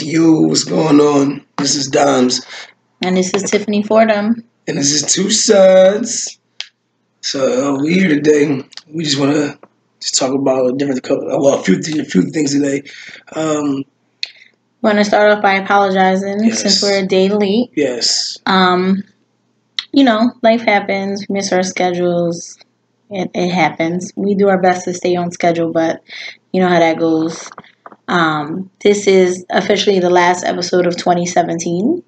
Yo, what's going on? This is Dimes. And this is Tiffany Fordham. And this is Two Sides. So we here today. We just want to talk about a few things today. Want to start off by apologizing since we're a day late. Yes. Life happens. We miss our schedules. It happens. We do our best to stay on schedule, but you know how that goes. This is officially the last episode of 2017.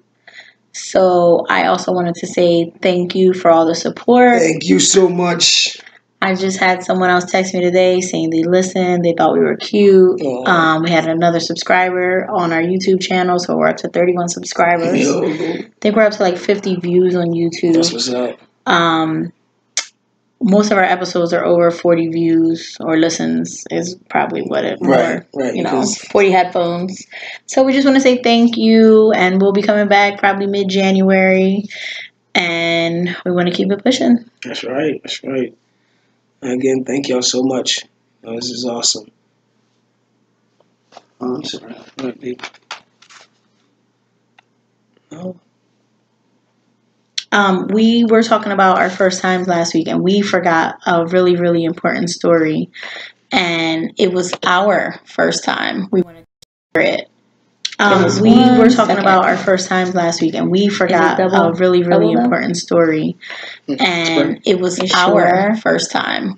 So I also wanted to say thank you for all the support. Thank you so much. I just had someone else text me today saying they listened. They thought we were cute. We had another subscriber on our YouTube channel, so we're up to 31 subscribers. I think we're up to like 50 views on YouTube. That's what's up. Most of our episodes are over 40 views or listens is probably what it right. 40 headphones. So we just want to say thank you, and we'll be coming back probably mid-January, and we want to keep it pushing. That's right. Again, thank y'all so much. This is awesome. Oh, I'm sorry. Right, babe. No. We were talking about our first times last week, and we forgot a really, really important story. And it was our first time. We wanted to hear it. We were talking about our first times last week, and we forgot a really, really important story. And it was our first time.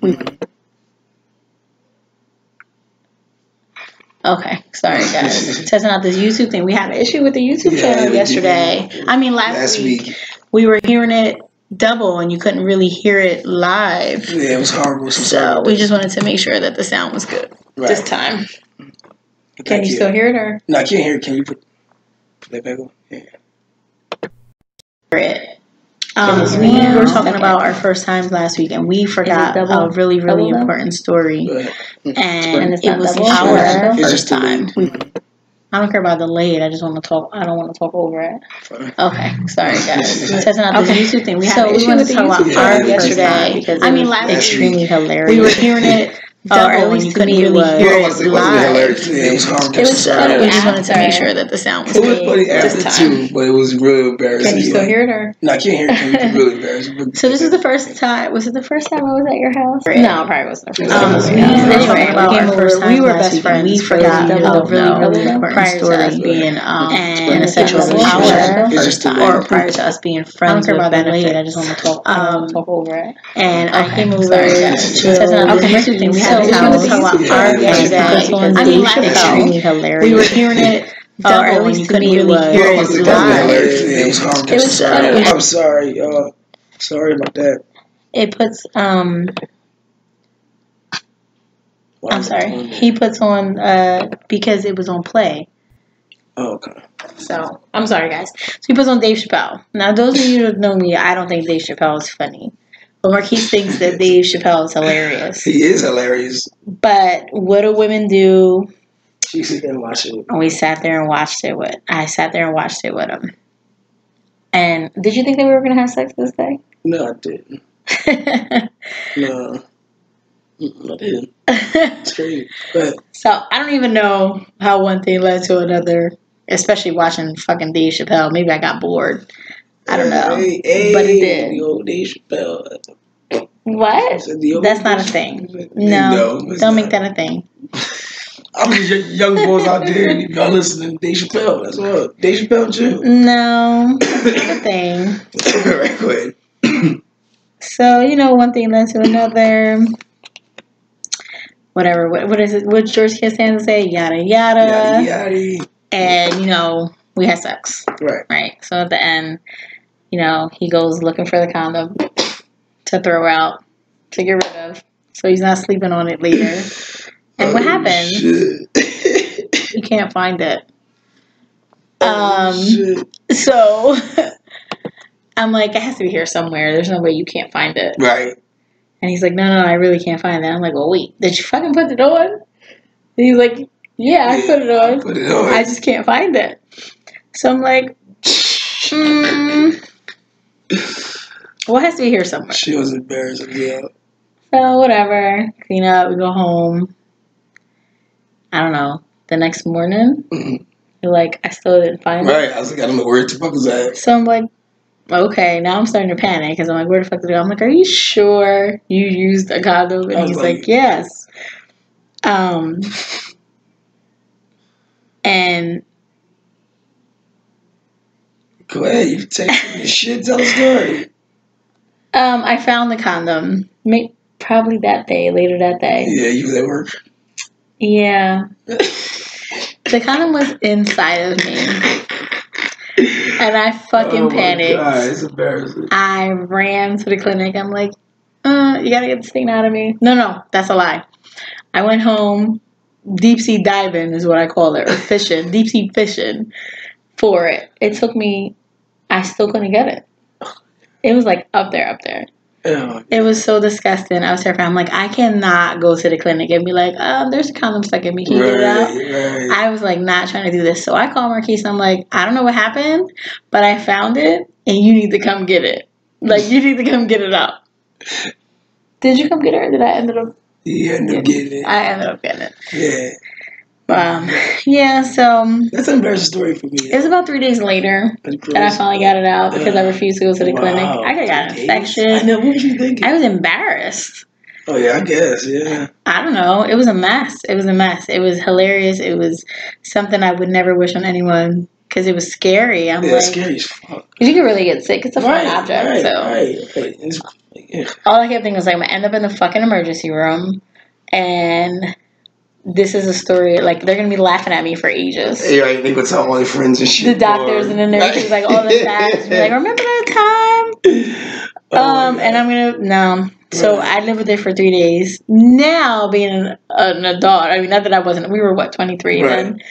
Okay, sorry guys. Testing out this YouTube thing. We had an issue with the YouTube channel yesterday. Last week. We were hearing it double, and you couldn't really hear it live. Yeah, it was horrible. So we just wanted to make sure that the sound was good this time. Can you still hear it, or? No, I can't hear it. Can you put that back on? Yeah. We were talking about our first times last week, and we forgot a really, really important story. And it was our first time. I don't care about delayed. I just want to talk. I don't want to talk over it. Okay, sorry guys. Testing out this YouTube thing. We had an issue with the YouTube channel yesterday. Last extremely hilarious. We were hearing it. Or at least you couldn't really hear it live. It was horrible. It was funny. We just wanted to make sure that the sound was good. It was funny after too, but it was really embarrassing. Can you still hear it, or? No, I can't hear it. It was really embarrassing. So this is the first time. Was it the first time I was at your house? No, probably wasn't the first time. We were best friends. We forgot a really, really important story to us being in a sexual relationship, or prior to us being friends. I don't care about that late. I just want to talk. I want to talk over it. And I came over to. We had a house yesterday. That's extremely hilarious. We were hearing it double, or at least you couldn't really hear it live. It was horrible. It was funny. I'm sorry, y'all. Sorry about that. It puts I'm sorry. He puts on because it was on Play. Oh, okay. So I'm sorry, guys. So he puts on Dave Chappelle. Now, those of you who know me, I don't think Dave Chappelle is funny. But Marquise thinks that Dave Chappelle is hilarious. He is hilarious. But what do women do? She sat there and watched it. I sat there and watched it with him. And did you think that we were going to have sex this day? No, I didn't. No. I didn't. It's crazy. But so I don't even know how one thing led to another, especially watching fucking Dave Chappelle. Maybe I got bored. I don't know. But it did. Yo, Dave Chappelle. What? That's not a thing. No, don't make that a thing. I'm just young boys out there. Y'all listening to Dave Chappelle. That's what. Dave Chappelle too. No, that's not a thing. Right, go ahead. So, one thing led to another. Whatever. What is it? What George Costanza say? Yada, yada. Yada, yada. And, we had sex. Right. Right. So at the end, he goes looking for the condom to throw out, to get rid of. So he's not sleeping on it later. And what happens? You can't find it. So I'm like, it has to be here somewhere. There's no way you can't find it. Right. And he's like, no, I really can't find it. I'm like, well, wait, did you fucking put it on? And he's like, yeah, I put it on. Put it on. I just can't find it. So I'm like, well, it has to be here somewhere. She was embarrassed. Yeah. So whatever. Clean up. We go home. I don't know. The next morning, You're like, I still didn't find it. Right. I was like, I don't know where the fuck is that. So I'm like, okay, now I'm starting to panic because I'm like, where the fuck did it go? I'm like, are you sure you used a condom? And he's like, yes. And go ahead, you take your shit, tell the story. I found the condom. Probably later that day. Yeah, you was at work. Yeah. The condom was inside of me. And I fucking panicked. God, it's embarrassing. I ran to the clinic. I'm like, you gotta get this thing out of me. No, that's a lie. I went home. Deep sea diving is what I call it, or fishing. Deep sea fishing for it. It took me. I still couldn't get it. It was like up there. Oh, it was so disgusting. I was terrified. I'm like, I cannot go to the clinic and be like, there's a condom stuck in me. Can you get it out? Right. I was like, not trying to do this. So I called Marquise. I'm like, I don't know what happened, but I found it, and you need to come get it. Like, you need to come get it out. Did you come get it, or did I end up? You ended up getting it. I ended up getting it. Yeah. Yeah, so that's an embarrassing story for me. It was about 3 days later that I finally got it out because I refused to go to the clinic. I could have got an infection. I know. What was you thinking? I was embarrassed. Oh yeah, I guess. Yeah. I don't know. It was a mess. It was hilarious. It was something I would never wish on anyone because it was scary. I'm like, scary as fuck. Because you can really get sick. It's a foreign object. All I kept thinking was like, I'm gonna end up in the fucking emergency room, and this is a story, like, they're going to be laughing at me for ages. Yeah, right. They go tell all their friends and shit. The doctors and the nurses, like, all the staff. Be like, remember that time? And I'm going to, no. So I lived with it for 3 days. Now, being an adult, I mean, not that I wasn't, we were, 23 then?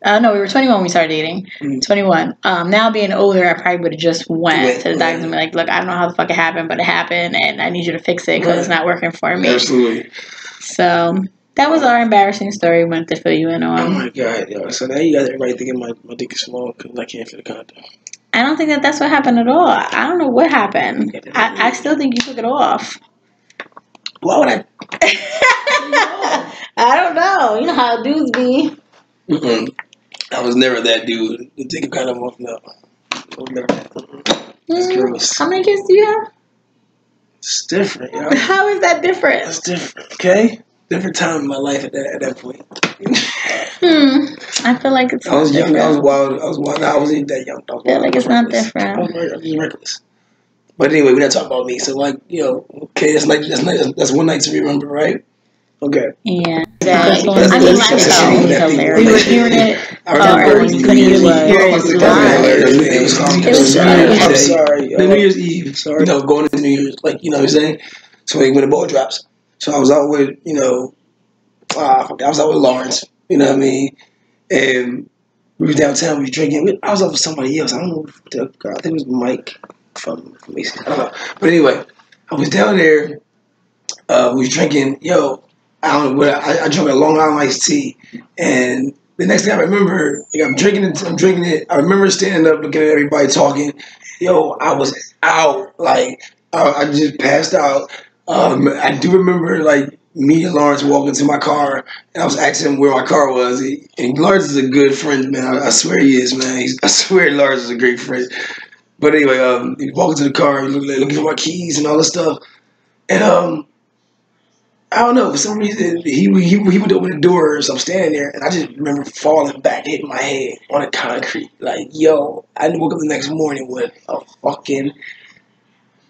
No, we were 21 when we started dating. 21. Now, being older, I probably would have just went to the doctors and be like, look, I don't know how the fuck it happened, but it happened, and I need you to fix it because it's not working for me. Absolutely. So that was our embarrassing story. We wanted to fill you in on. Oh my god, yo! So now you got everybody thinking my dick is small because I can't fit a condom. I don't think that's what happened at all. I don't know what happened. I still think you took it off. Why would I? I don't know. You know how dudes be. I was never that dude to take a condom off. No, I was never that. That's gross. How many kids do you have? It's different, yo. How is that different? It's different. Okay. Different time in my life at that point. I feel like it's. I was young. Different. I was wild. I wasn't that young. I feel like it's not different. I was reckless. But anyway, we're not talking about me. So like, okay, that's one night to remember, right? Okay. Yeah. I mean, we were hearing it. It was sorry. New Year's Eve. Sorry. Going into New Year's, like, you know what I'm saying. So when the ball drops. So I was out with, I was out with Lawrence, you know what I mean? And we were downtown, we were drinking. I was out with somebody else. I don't know the girl. I think it was Mike from Mason. I don't know. But anyway, I was down there. We was drinking. I don't know what I drank a Long Island iced tea. And the next thing I remember, I'm drinking it. I remember standing up, looking at everybody talking. I was out. Like, I just passed out. I do remember, like, me and Lawrence walking to my car, and I was asking him where my car was. And Lawrence is a good friend, man. I swear he is, man. I swear Lawrence is a great friend. But anyway, he walked to the car, looking for my keys and all this stuff. And I don't know, for some reason, he would open the door, so I'm standing there, and I just remember falling back, hitting my head on the concrete. Like, I woke up the next morning with a fucking...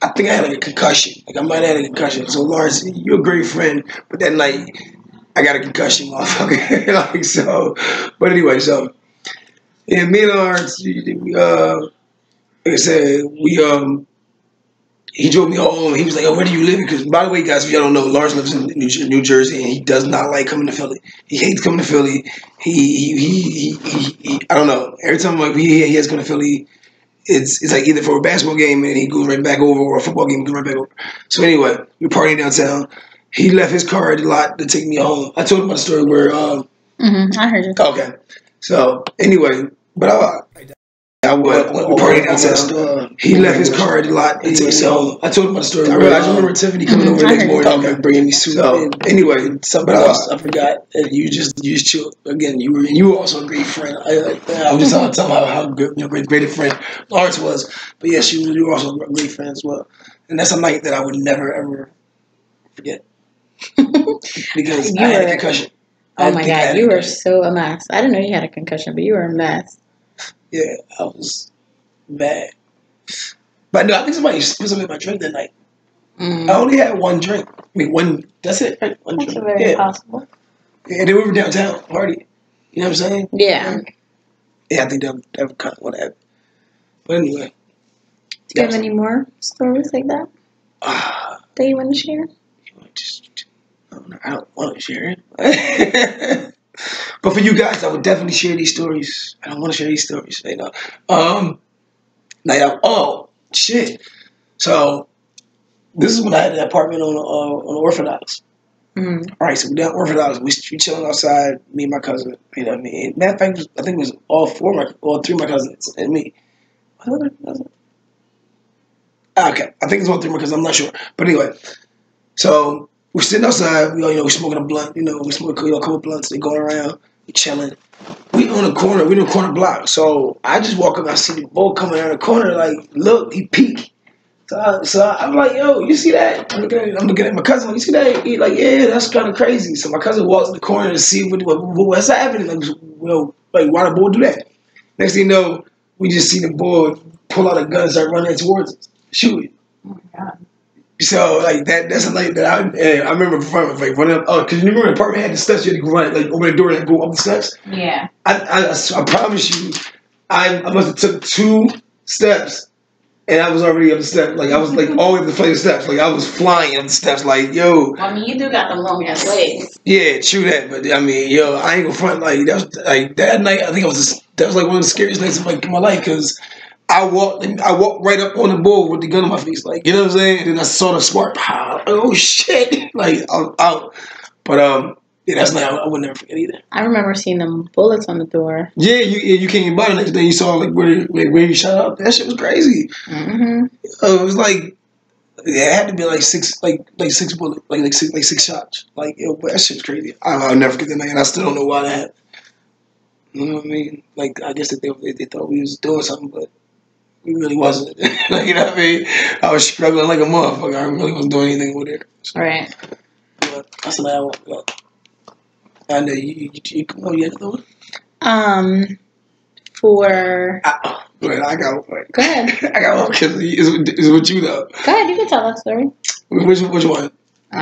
I think I had like a concussion. Like, I might have had a concussion. So, Lawrence, you're a great friend, but that night, I got a concussion, motherfucker. But anyway, so, yeah, me and Lawrence, like I said, he drove me home. He was like, where do you live? Because, by the way, guys, if y'all don't know, Lawrence lives in New Jersey, and he does not like coming to Philly. He hates coming to Philly. He I don't know. Every time he has to come to Philly, it's like either for a basketball game and he goes right back over, or a football game and goes right back over. So anyway, we're partying downtown. He left his car at the lot to take me home. I told him about the story where... I heard you. Okay. So anyway, but I I went party downtown. He left his car at the lot. So I told him about the story. I just remember Tiffany coming over the next morning, bringing me soup. So anyway, something else I forgot. You just chill again. You were also a great friend. I was just telling how good, great a friend Lawrence was. But yes, you were also a great friend as well. And that's a night that I would never ever forget because I had a concussion. Oh my God, you were so a mess. I didn't know you had a concussion, but you were a mess. Yeah, I was bad. But no, I think somebody put something in my drink that night. I only had one drink. I mean, one. That's it. Right? One that's drink. Very possible. Yeah, then we were downtown party. You know what I'm saying? Yeah. Yeah, I think that would kind of what happened. But anyway. Do you have any more stories like that? That you want to share? I don't want to share it. But for you guys, I would definitely share these stories. I don't want to share these stories. You know. Oh shit. So this is when I had an apartment on Orthodox. All right, so we down Orthodox. We chilling outside. Me and my cousin. You know what I mean? Matter of fact, I think it was all three of my cousins and me. What cousin? Okay, I think it's all three of my cousins. I'm not sure, but anyway. So we're sitting outside. We smoking a blunt. We smoking a couple blunts. They going around. We chilling. We on the corner. We in the corner block. So I just walk up. I see the bull coming around the corner. Like, look, he peek. So I'm like, yo, you see that? I'm looking at my cousin. You see that? He like, yeah, that's kind of crazy. So my cousin walks in the corner to see what's happening. Like, why the bull do that? Next thing you know, we just see the bull pull out a gun and start running towards us, shooting. Oh my God. So like that's a night that I remember from like running up. Oh, because you remember the apartment had the steps. You had to go run like open the door and go up the steps. Yeah. I promise you, I must have took 2 steps. And I was already up the steps. Like, I was, like, all the way up the flight of steps. Like, I was flying up the steps. Like, yo. Well, I mean, you do got them long-ass legs. Yeah, true that. But, I mean, yo, I ain't gonna front. Like, that night, I think that was, like, one of the scariest nights of, like, my life. Because I walked right up on the bull with the gun in my face. Like, you know what I'm saying? And then I saw the spark. Oh, shit. Like, I was out. But, yeah, that's not. I would never forget either. I remember seeing them bullets on the door. Yeah, you came by the next day. You saw like where you shot up. That shit was crazy. Mm-hmm. It was like it had to be like 6 bullets, like 6 shots. Like that shit was crazy. I'll never forget that night, and I still don't know why that happened. You know what I mean? Like I guess that they thought we was doing something, but we really wasn't. Like you know what I mean? I was struggling like a motherfucker. I really wasn't doing anything with it. So, right. But that's the night I woke up. I know you come on, you had to do it? For... I got one. Go ahead. I got one because it's with you, though. Go ahead, you can tell that story. Which one?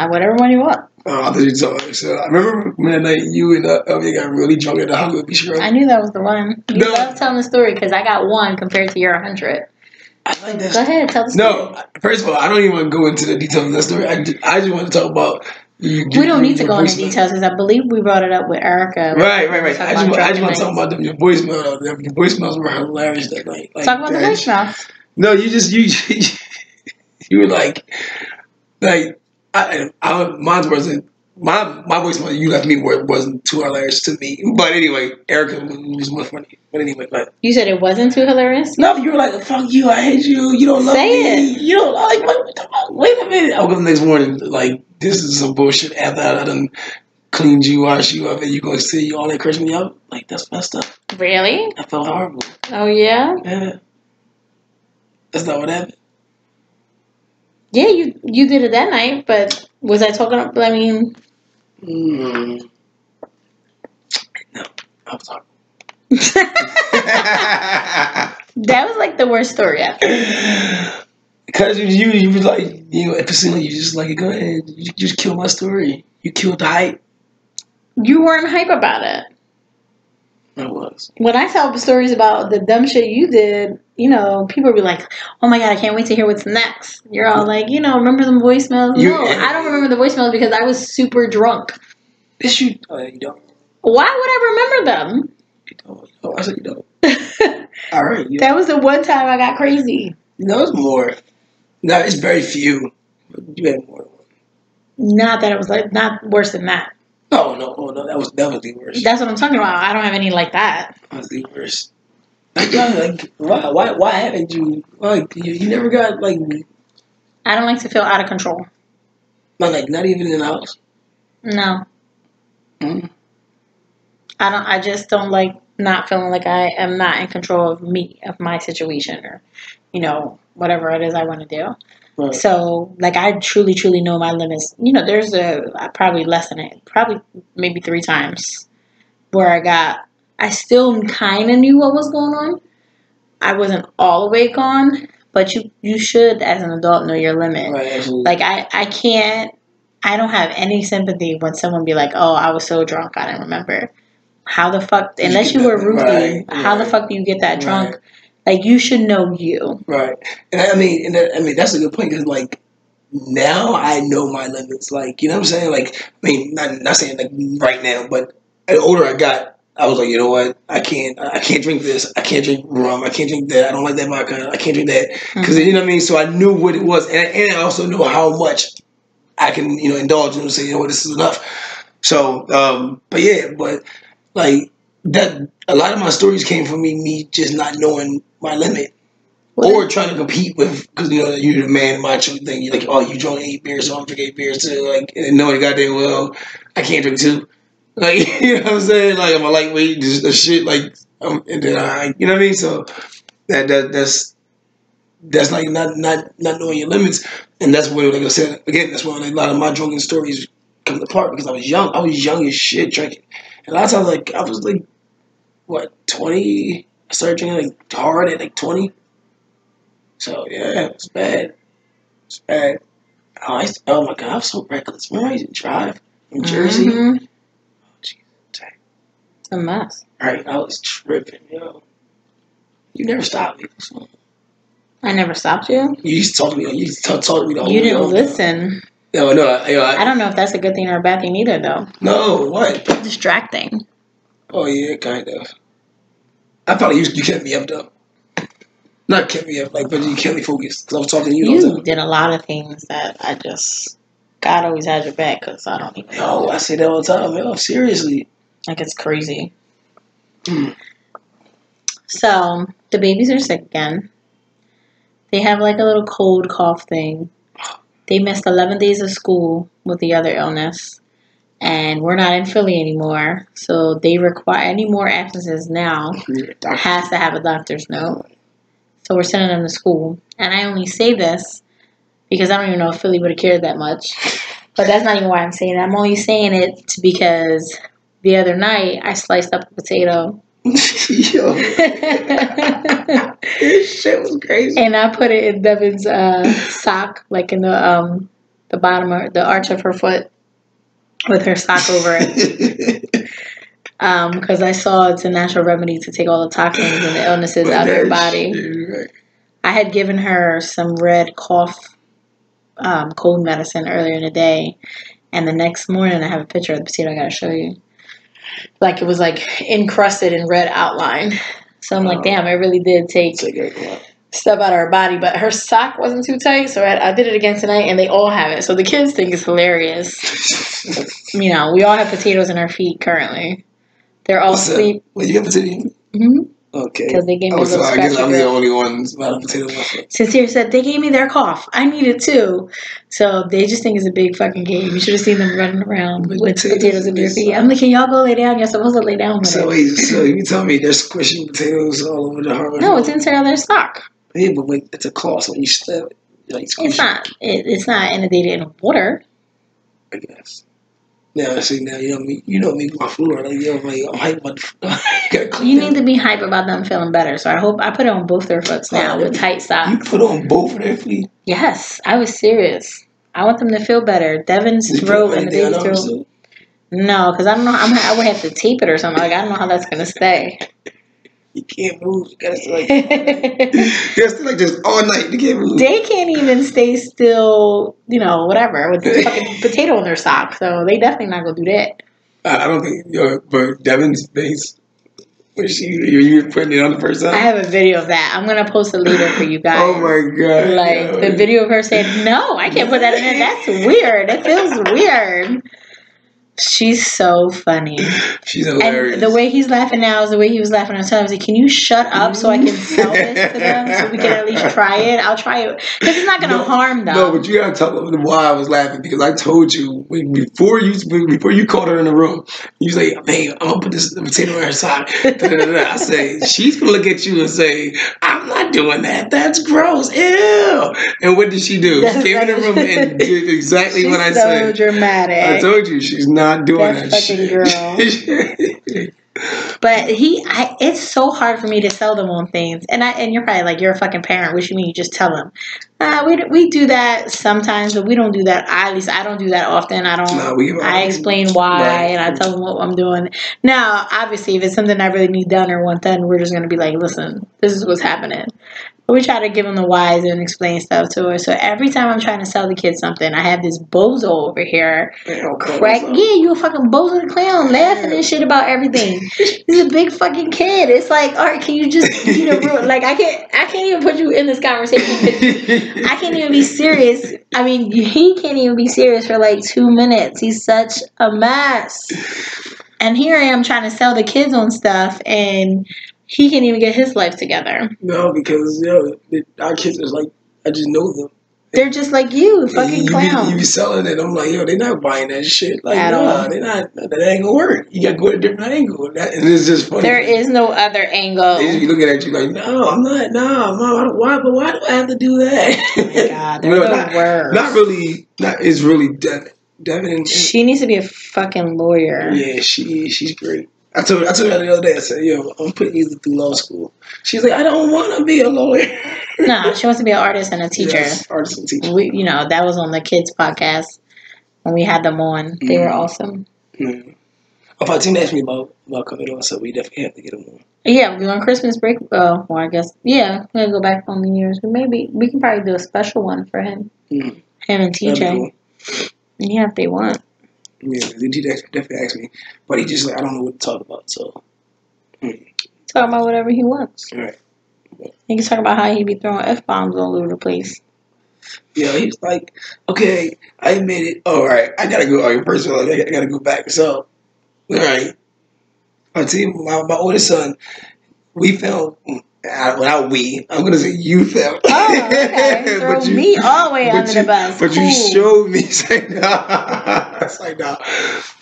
Whatever one you want. Oh, I thought you told me. So I remember when that night you and Elvia got really drunk at the Hollywood Beach Road. I knew that was the one. You love telling the story because I got 1 compared to your 100. I like that. Go ahead, tell the story. No, first of all, I don't even want to go into the details of that story. I just want to talk about... we don't need to go into details because I believe we brought it up with Erica. Right. I just want to talk about your voicemail. Your voicemails were hilarious that night. Like, talk about the voicemails. No, you were like mine wasn't my voicemail you left me wasn't too hilarious to me. But anyway, Erica was more funny. But anyway, you said it wasn't too hilarious? No, you were like, fuck you, I hate you, you don't love me. Say it. You don't like wait a minute. I woke up the next morning like this is some bullshit after I done cleaned you, washed you up, and you gonna say all that curse me out? Like that's messed up. Really? I felt horrible. Oh yeah? Yeah. That's not what happened. Yeah, you did it that night, but was I talking? I mean, no, I was talking. That was like the worst story ever. Because you was like, episode you just like, go ahead, you just killed my story. You killed the hype. You weren't hype about it. I was. When I tell stories about the dumb shit you did, people be like, oh my God, I can't wait to hear what's next. You're all like, remember them voicemails? No, I don't remember the voicemails because I was super drunk. Yes, you don't. Why would I remember them? You don't. Oh, I said you don't. All right. That was the one time I got crazy. No, it's more. No, it's very few. You had more than one. Not that it was like, not worse than that. No, that was the worst. That's what I'm talking about. I don't have any like that. That was the worst. Like, why haven't you? Like, you never got like. I don't like to feel out of control. Not even in the house. No. I just don't like not feeling like I am not in control of my situation, or, whatever it is I want to do. Right. So, like, I truly, truly know my limits. There's probably less than it, probably maybe 3 times where I still kind of knew what was going on. I wasn't all the way gone, but you should, as an adult, know your limit. Right, absolutely. Like, I don't have any sympathy when someone be like, oh, I was so drunk, I didn't remember. How the fuck, unless you were Ruthie, how the fuck do you get that drunk? Right. Like, you should know you. Right. And I mean, that's a good point, because, like, now I know my limits. Like, you know what I'm saying? Like, I mean, not saying, like, right now, but the older I got, I was like, you know what? I can't drink this. I can't drink rum. I can't drink that. I don't like that vodka. I can't drink that. Because, you know what I mean? So I knew what it was. And I also knew how much I can, indulge in and say, you know what, this is enough. So, but like, that, a lot of my stories came from me just not knowing my limit. Or trying to compete with, because, you're the man macho thing. You're like, oh, you drunk 8 beers, so I'm drinking 8 beers too. Like, and knowing goddamn well, I can't drink 2. Like, you know what I'm saying? Like, I'm a lightweight, just the shit, like, and then you know what I mean? So, that's like not knowing your limits. And that's where, like I said, again, that's where, like, a lot of my drunken stories come apart, because I was young. I was young as shit drinking. And a lot of times, like, I was, like, 20? I started drinking, like, hard at, like, 20. So, yeah, it was bad. It's bad. Oh my God, I was so reckless. Remember I used to drive in Jersey? Oh, Jesus. It's a mess. Right, I was tripping, yo. You never stopped me. So. I never stopped you? You used to talk to me. You used to talk to me the whole You didn't listen. No, I don't know if that's a good thing or a bad thing either, though. No, what? Distracting. Oh, yeah, kind of. I probably you kept me up, though. Not kept me up, like, but you kept me focused, because I was talking to you all the time. You did a lot of things that God always had your back, because I don't even know. No, I say that all the time, yo, seriously. Like, it's crazy. So, the babies are sick again. They have, like, a little cold cough thing. They missed 11 days of school with the other illness. And we're not in Philly anymore. So they require any more absences now. Has to have a doctor's note. So we're sending them to school. And I only say this because I don't even know if Philly would have cared that much. But that's not even why I'm saying it. I'm only saying it because the other night I sliced up a potato. Yo. This shit was crazy. And I put it in Devin's sock, like in the bottom of the arch of her foot, with her sock over it. Because I saw it's a natural remedy to take all the toxins and the illnesses out of her body. I had given her some red cough cold medicine earlier in the day, and the next morning I have a picture of the potato I gotta show you. Like, it was like encrusted in red outline. So I'm like, damn, it really did take stuff out of her body. But her sock wasn't too tight, so I did it again tonight, and they all have it. So the kids think it's hilarious. We all have potatoes in our feet currently. They're all asleep. Wait, you got potatoes? Mm-hmm. Okay. Because they gave me so I guess I'm the only one without a potato. Sincere said, they gave me their cough. I need it too. So they just think it's a big fucking game. You should have seen them running around with potatoes in their feet. I'm like, can y'all go lay down? You're supposed to lay down with it. So you tell me they're squishing potatoes all over the harbor? No, it's inside their sock. Yeah, but it's a cloth, so when you stab it, like it's not. It's not inundated in water. I guess. Now, see, now you know me, my fluid. Like, I'm hype about the. You need to be hype about them feeling better. So I put it on both their foots now with tight socks. You put on both of their feet? Yes, I was serious. I want them to feel better. Devin's throat and the baby's throat. No, because I don't know. I would have to tape it or something. Like, I don't know how that's gonna stay. You can't move. You gotta stay like this all night. You can't move. They can't even stay still, whatever, with the fucking potato in their sock. So they definitely not gonna do that. I don't think, but Devin's face, you were putting it on the first time? I have a video of that. I'm gonna post it later for you guys. Oh my God. Like, the video of her saying, no, I can't put that in there. That's weird. It feels weird. She's so funny. She's hilarious. And the way he's laughing now is the way he was laughing on time. I was like, can you shut up so I can sell this to them so we can at least try it? I'll try it. Because it's not going to harm them. No, but you got to tell them why I was laughing. Because I told you, before you called her in the room, you was like, babe, I'm going to put this potato on her side. I say, she's going to look at you and say, I'm not doing that. That's gross. Ew. And what did she do? She came in the room and did exactly what I said. So dramatic. I told you, she's not doing that fucking girl. But it's so hard for me to sell them on things, and you're probably like, you're a fucking parent. What you mean? You just tell them. We do that sometimes, but we don't do that. At least I don't do that often. I explain why, and I tell them what I'm doing. Now, obviously, if it's something I really need done or want done, we're just gonna be like, listen, this is what's happening. But we try to give them the whys and explain stuff to her. So every time I'm trying to sell the kids something, I have this bozo over here. You a fucking bozo the clown, laughing and shit about everything. He's a big fucking kid. It's like, all right, can you just, like, I can't even put you in this conversation. I can't even be serious. I mean, he can't even be serious for like 2 minutes. He's such a mess. And here I am trying to sell the kids on stuff, and he can't even get his life together. No, because our kids is like, I just know them. They're just like you, fucking clown. You be selling it. I'm like, they're not buying that shit. Like, no, they're not. That ain't gonna work. You gotta go a different angle. And it's just funny. There is no other angle. They just be looking at you like, no, I'm not. No, why do I have to do that? Oh my God, they're the worst. Not really. It's really Devin. She needs to be a fucking lawyer. Yeah, she's great. I told her the other day, I said, I'm putting you through law school. She's like, I don't want to be a lawyer. No, she wants to be an artist and a teacher. Yes, artist and teacher. That was on the kids' podcast when we had them on. They were awesome. Mm-hmm. If our team asked me about coming on, so we definitely have to get them on. Yeah, we're on Christmas break. Well, I guess, we're going to go back on New Year's. But maybe we can probably do a special one for him. Mm-hmm. Him and TJ. Cool. Yeah, if they want. Yeah, he definitely asked me, but he just like, I don't know what to talk about, so. Talk about whatever he wants. All right. He can talk about how he be throwing F-bombs all over the place. Yeah, he's like, okay, I admit it. All right, I gotta go. All right, first of all, I gotta go back. So, all right, my oldest son, we found. I'm gonna say you felt. Oh, okay. Throw me all the way under the bus. But you showed me. It's like, nah. It's like, nah.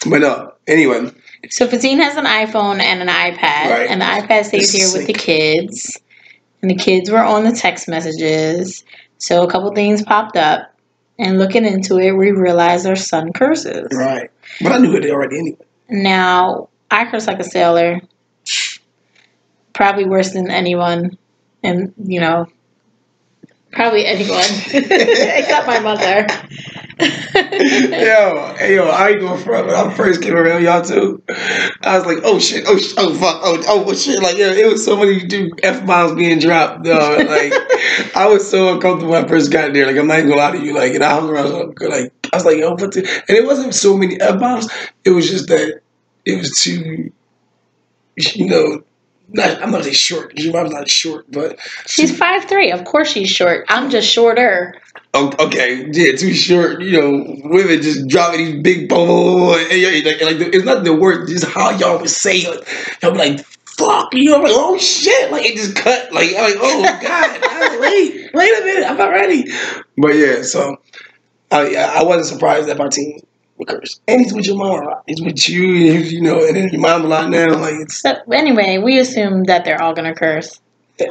But no. Anyway. So Fatine has an iPhone and an iPad. Right. And the iPad stays here with the kids. And the kids were on the text messages. So a couple things popped up. And looking into it, we realized our son curses. Right. But I knew it already anyway. Now, I curse like a sailor. Probably worse than anyone, and probably anyone except my mother. yo, I ain't going front. When I first came around y'all too, I was like, oh shit, oh fuck, oh shit. Like, it was so many F-bombs being dropped. Like, I was so uncomfortable when I first got there. Like, I'm not even gonna lie to you. Like, and I hung around. Like, I was like, yo, and it wasn't so many F-bombs. It was just that it was too, I'm not really short. Your mom's not short, but she's 5'3". Of course she's short. I'm just shorter. Okay, yeah, too short. Women just dropping these big boom, and it's not the word. Just how y'all would say it. Y'all be like, "Fuck," I'm like, "Oh shit!" Like it just cut. Like I'm like, "Oh god, wait a minute, I'm not ready." But yeah, so I wasn't surprised that my team. Curse. And he's with your mom. He's with you, and then your mom a lot now. Like it's. So anyway, we assume that they're all gonna curse,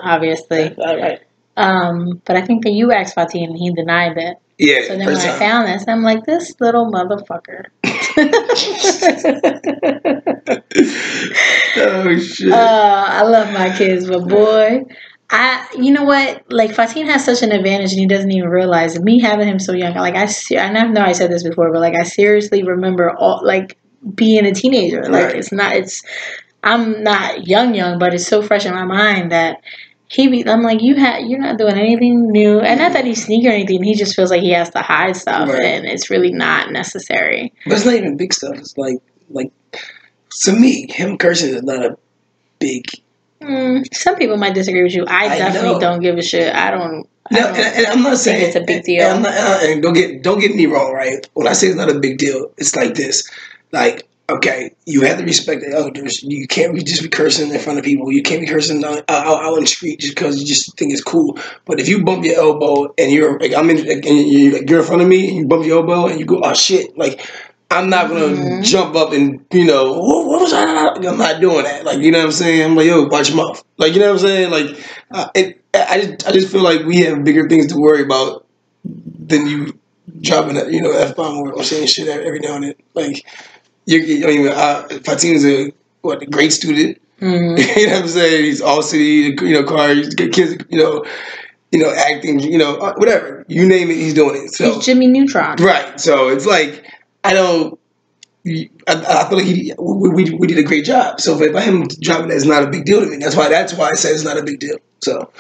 obviously. All right. But I think that you asked Fatine and he denied it. Yeah. So then when I found this, I'm like, this little motherfucker. Oh shit. I love my kids, but boy. You know what? Like, Fatine has such an advantage and he doesn't even realize it. Me having him so young, like, and I know I said this before, but, like, I seriously remember, being a teenager. Like, right. I'm not young, but it's so fresh in my mind that I'm like, you're not doing anything new. And not that he's sneaky or anything, he just feels like he has to hide stuff, right. And it's really not necessary. But it's not even big stuff. It's like, to me, him cursing is not a big... Some people might disagree with you. I definitely don't give a shit. I don't and I'm not saying it's a big deal. And don't get me wrong, right? When I say it's not a big deal, it's like this. Like, okay, you have to respect the elders. You can't just be cursing in front of people. You can't be cursing out in the street just because you just think it's cool. But if you bump your elbow and you're like, you're in front of me and you bump your elbow and you go, oh shit, like I'm not gonna jump up and what was that? I'm not doing that. Like, you know what I'm saying? I'm like, yo, watch your mouth. Like, you know what I'm saying? Like, I just feel like we have bigger things to worry about than you dropping a F-bomb or saying shit every now and then. Like. Fatim's a great student. Mm-hmm. You know what I'm saying? He's all city, cars, kids, acting, whatever. You name it, he's doing it. So he's Jimmy Neutron. Right. So it's like, I feel like we did a great job. So if him dropping that is not a big deal to me. That's why I said it's not a big deal. So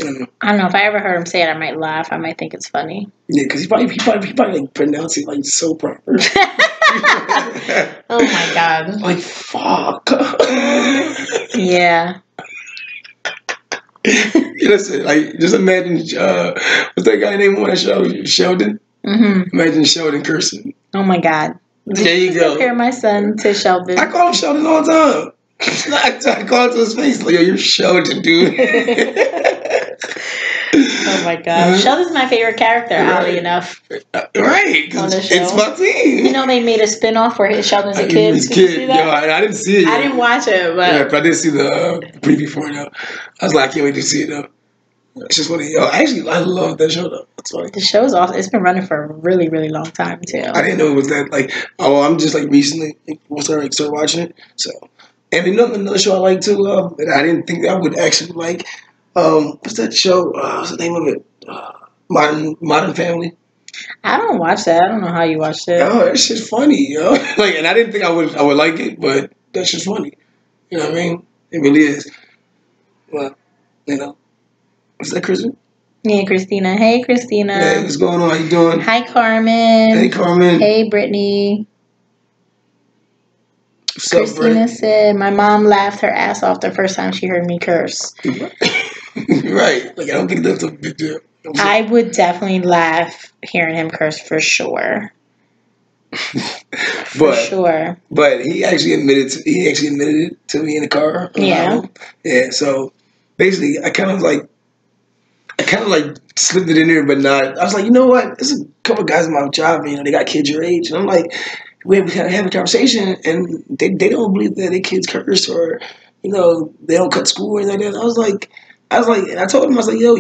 I don't know. If I ever heard him say it, I might laugh. I might think it's funny. Yeah, because he probably like pronounce it like so proper. Oh my god! Like fuck. Yeah. Listen, like just imagine what's that guy named on that show? Sheldon. Mm-hmm. Imagine Sheldon cursing. Oh my god! There you go. Compare my son to Sheldon. I call him Sheldon all the time. I call it to his face like, yo, you're Sheldon, dude. Oh my god. Sheldon's my favorite character, oddly enough. Right. On the show. It's my team. You know, they made a spin-off where Sheldon's a kid. Did you see that? Yo, I didn't see it. I didn't watch it, but... Yeah, but I did see the preview for it, though. I was like, I can't wait to see it, though. It's just funny. Yo, I love that show, though. That's funny. The show's awesome. It's been running for a really, really long time, too. I didn't know it was that, like... Oh, I'm just, like, recently started watching it, so... And another show I like, too, that I didn't think I would actually like... what's that show? What's the name of it? Modern Family. I don't watch that. I don't know how you watched it. Oh, that shit's funny, yo. Like, and I didn't think I would like it, but that shit's funny. You know what I mean? It really is. Well, is that Kristen? Yeah, Christina. Hey, Christina. Hey, what's going on? How you doing? Hi, Carmen. Hey, Carmen. Hey, Brittany. Christina said, my mom laughed her ass off the first time she heard me curse. Right. Like, I don't think that's a big deal. I would definitely laugh hearing him curse for sure. For sure. But he actually admitted it to me in the car. Yeah. Yeah. So basically, I kind of like slipped it in there, but not. I was like, you know what? There's a couple guys in my job, they got kids your age, and I'm like, we have a conversation, and they don't believe that their kids curse or they don't cut school or anything like that. I was like, and I told him, I was like, yo,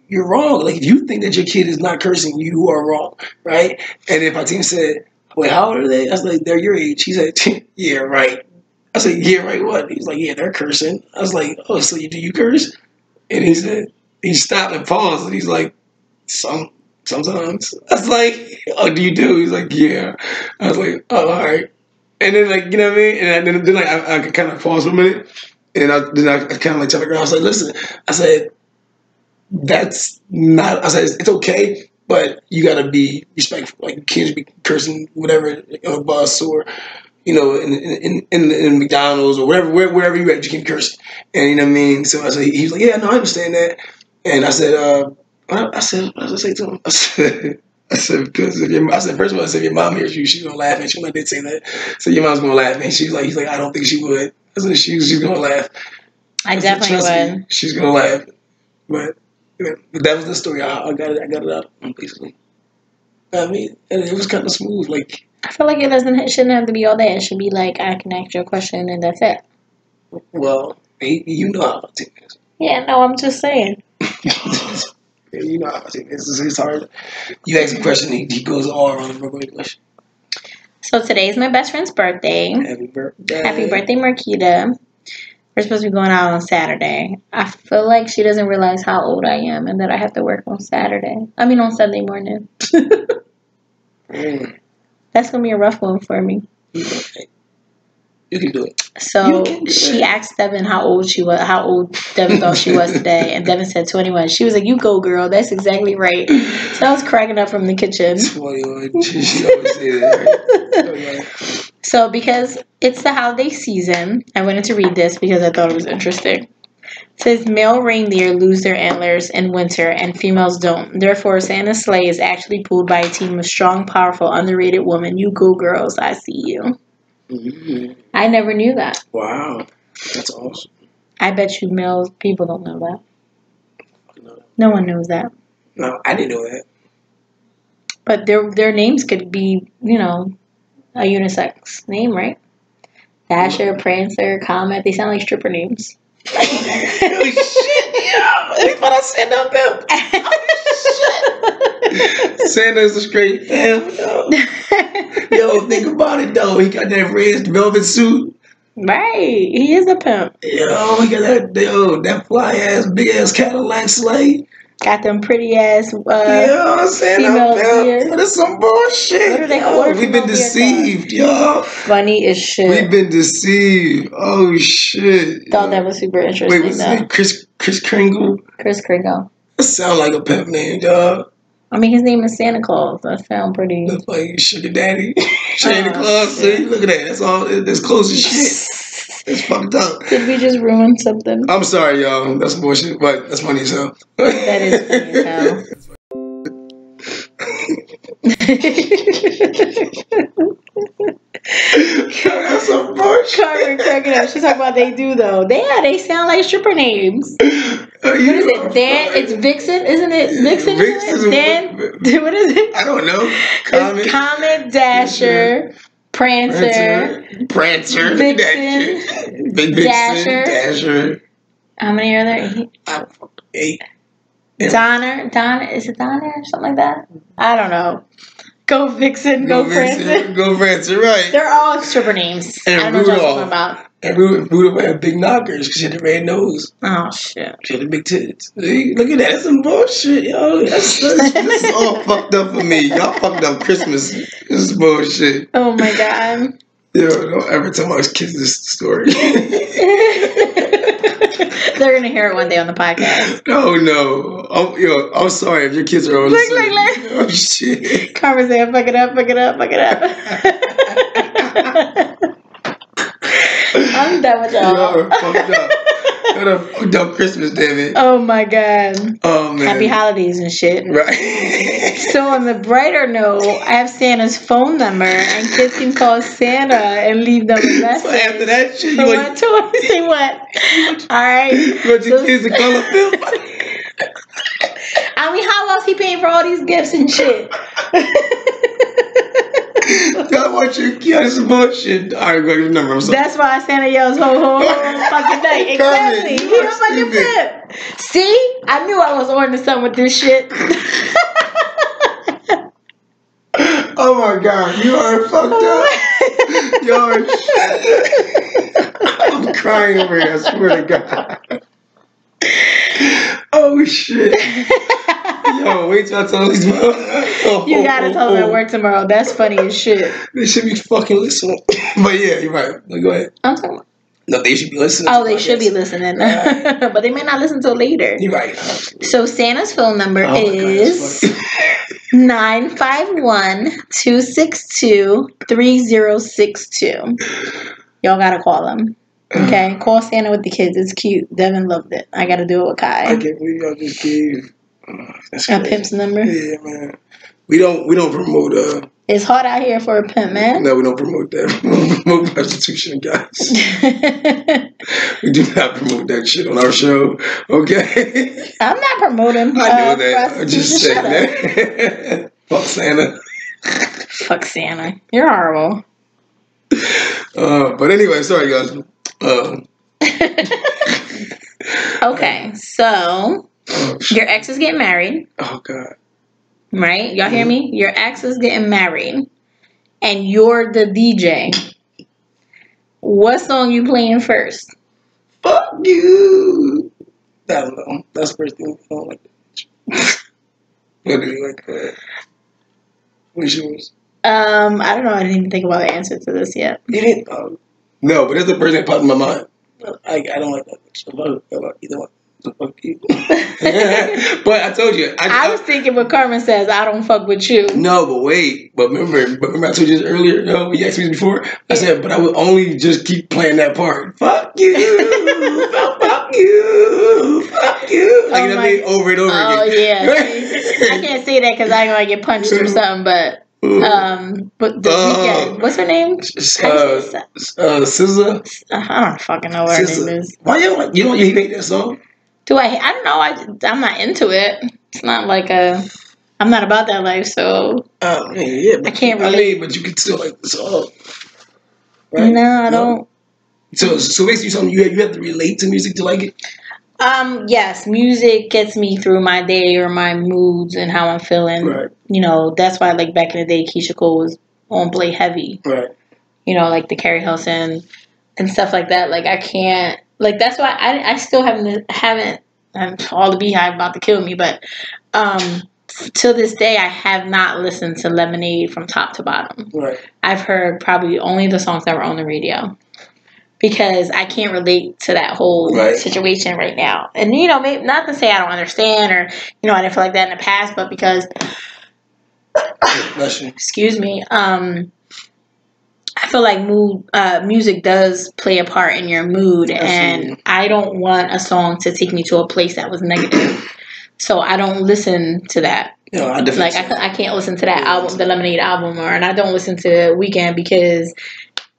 you're wrong. Like, if you think that your kid is not cursing, you are wrong, right? And then my team said, wait, how old are they? I was like, they're your age. He said, yeah, right. I said, yeah, right, what? He's like, yeah, they're cursing. I was like, oh, so do you curse? And he said, he stopped and paused, and he's like, sometimes. I was like, oh, do you do? He's like, yeah. I was like, oh, all right. And then, like, you know what I mean? And then I kind of paused for a minute, and then I kind of like tell the girl, I was like, listen, I said, that's not, I said, it's okay, but you gotta be respectful. Like, you can't be cursing whatever on a bus or, in McDonald's or wherever you're at, you can't curse. And you know what I mean? So I said, he was like, yeah, no, I understand that. And I said, what did I say to him? I said, because first of all, I said, if your mom hears you, she's gonna laugh at you. I did say that. So your mom's gonna laugh, and he's like, I don't think she would. I said, she's gonna laugh. I definitely would. Me, she's gonna laugh. But that was the story. I got it out basically. I mean, and it was kind of smooth. Like, I feel like it shouldn't have to be all that. It should be like, I can ask you a question and that's it. Well, you know how it is. Yeah, no, I'm just saying. You know how it is. It's hard. You ask a question, he goes all around the broken English. So today's my best friend's birthday. Happy birthday. Happy birthday, Marquita. We're supposed to be going out on Saturday. I feel like she doesn't realize how old I am and that I have to work on on Sunday morning. That's going to be a rough one for me. You can do it. So she asked Devin how old Devin thought she was today, and Devin said 21. She was like, you go, girl. That's exactly right. So I was cracking up from the kitchen. 21. She always say that, right? So because it's the holiday season, I wanted to read this because I thought it was interesting. Says male reindeer lose their antlers in winter and females don't. Therefore, Santa's sleigh is actually pulled by a team of strong, powerful, underrated women. You go, girls. I see you. Mm-hmm. I never knew that. Wow. That's awesome. I bet you male people don't know that. No one knows that. No, I didn't know that. But their names could be, you know, a unisex name, right? Dasher, Prancer, Comet. They sound like stripper names. Oh shit, yo! They thought I said no pimp. Oh shit! Santa's a straight pimp, yo. Yo, think about it though. He got that red velvet suit. Right, he is a pimp. Yo, he got that fly ass, big ass Cadillac sleigh. Got them pretty ass I'm saying that's some bullshit. What are they called? We've been deceived, yo. Funny as shit. We've been deceived. Oh shit. Thought that was super interesting. Wait, what's his name? Kris Kringle? Kris Kringle. That sound like a pimp name, dog. I mean, his name is Santa Claus. That sound pretty. Looks like Sugar Daddy. Santa Claus. See? Look at that. That's all. That's close as shit. It's fucked up. Did we just ruin something? I'm sorry, y'all. That's bullshit, but that's funny as hell. That is funny as hell. That's some bullshit. Carmen cracking up. She's talking about they do though. They sound like stripper names. What is it? Dan? It's Vixen, isn't it? Vixen. Dan. What is it? I don't know. It's Comet, Dasher. Prancer, Vixen, Big Vixen, Dasher. How many are there? 8. Donna, is it Donna or something like that? I don't know. Go Vixen, go Prancer. Go Prancer, right. They're all stripper names. And I don't know what you're talking about. And Rudolph had big knockers because she had the red nose. Oh, shit. She had the big tits. See? Look at that. That's some bullshit, yo. This is all fucked up for me. Y'all fucked up Christmas. This is bullshit. Oh, my God. Yo, don't ever tell my kids this story. They're going to hear it one day on the podcast. No. I'm sorry if your kids are on Look. Oh, shit. Carmen said, fuck it up. I'm done with y'all. Y'all are fucked up. What a fucked up Christmas, damn it. Oh my God. Oh man. Happy holidays and shit. Right. So on the brighter note, I have Santa's phone number and kids can call Santa and leave them a message. So after that shit, you want to say what? Alright. You want your kids to call a film? I mean, how else he paying for all these gifts and shit? I want you to kill this bullshit. Alright, go get your number. I'm sorry. That's why Santa yells ho ho ho fucking night. Exactly. He a fucking pimp. See? I knew I was ordering something with this shit. Oh my God, you are fucked up. I'm crying over here, I swear to God. Oh shit. Yo, wait till I tell these You gotta tell them at work tomorrow. That's funny as shit. They should be fucking listening. But yeah, you're right. Go ahead. I'm talking about. No, they should be listening. Oh, they should be listening. But they may not listen till later. You're right. So Santa's phone number is 951-262-3062. Y'all gotta call them. Okay? Call Santa with the kids. It's cute. Devin loved it. I gotta do it with Kai. I can't believe y'all just gave a pimp's number. Yeah, man. We don't promote it's hot out here for a pimp, man. No, we don't promote that. We don't promote prostitution, guys. We do not promote that shit on our show. Okay? I'm not promoting I know that. I'm just saying that. Fuck Santa. Fuck Santa. You're horrible. But anyway, sorry guys. Okay, so your ex is getting married. Oh God. Right? Y'all hear me? Your ex is getting married and you're the DJ. What song you playing first? Fuck you. I don't know. That's the first thing I don't like that. What do you like that? What's yours? I don't know. I didn't even think about the answer to this yet. You didn't? No, but that's the first thing that popped in my mind. I don't like that. Either one. Fuck you. But I told you. I was thinking what Carmen says, I don't fuck with you. No, but wait. But remember I told you this earlier, when you asked me this before? I said, but I would only just keep playing that part. Fuck you. Fuck you. Fuck you. Like, you know what I mean? Over and over again. Oh, yeah. I can't say that because I know I get punched or something, but the Weeknd, what's her name? SZA. I don't fucking know what her name is. Why you hate that song? Do I don't know. I'm not into it. It's not like I'm not about that life, so yeah, I can't relate. But you can still like the song, right? No, I don't. So basically, something you have to relate to music to like it. Yes, music gets me through my day or my moods and how I'm feeling. Right. You know, that's why like back in the day, Keisha Cole was on Play Heavy. Right. You know, like the Carrie Hilson and stuff like that. Like I can't. Like that's why I still haven't. All the Beehive about to kill me, but till this day, I have not listened to Lemonade from top to bottom. Right. I've heard probably only the songs that were on the radio. Because I can't relate to that whole situation right now. And, you know, maybe, not to say I don't understand or, you know, I didn't feel like that in the past, but because, excuse me, I feel like music does play a part in your mood. Absolutely. And I don't want a song to take me to a place that was negative. So I don't listen to that. No, I can't listen to that album, the Lemonade album, and I don't listen to Weeknd because...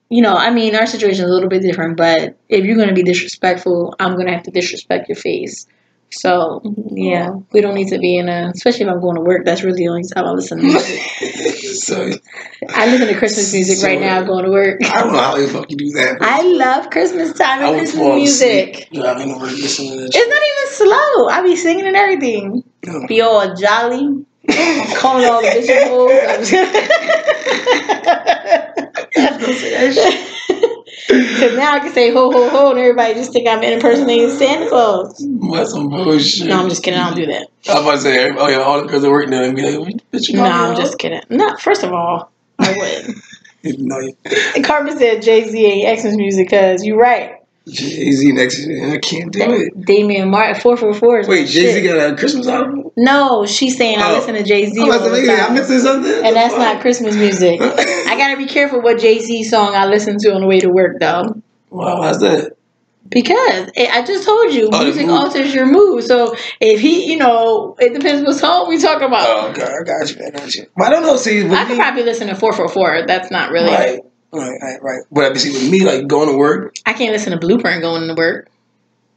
You know, I mean, our situation is a little bit different, but if you're going to be disrespectful, I'm going to have to disrespect your face. So, yeah, we don't need to be especially if I'm going to work, that's really the only time I listen to music. I listen to Christmas music right now going to work. I don't know how the fuck you do that. I love Christmas time and Christmas music. Yeah, I ain't listening to that. It's not even slow. I be singing and everything. No. Be all jolly. Calling all the bitches hoes. Because now I can say ho ho ho and everybody just think I'm impersonating Santa Claus. That's some bullshit. No, I'm just kidding. I don't do that. I was about to say, oh yeah, all the girls that work there and be like, bitch, you know. No, I'm just kidding. No, first of all, I wouldn't. No. And Carmen said Jay-Z ain't Xmas music because you're right. Jay-Z next year, I can't do it. Damian Martin, 444 is wait, Jay-Z got a Christmas album? No, she's saying I listen to Jay-Z all the time. I'm missing something? And that's not Christmas music. I gotta be careful what Jay-Z song I listen to on the way to work, though. Wow, how's that? Because I just told you, music alters your mood. So if he, you know, it depends what song we talking about. Oh, okay, I got you. But I don't know, see. I could probably listen to 444. That's not really... Right. But see, with me, like, going to work... I can't listen to Blueprint going to work.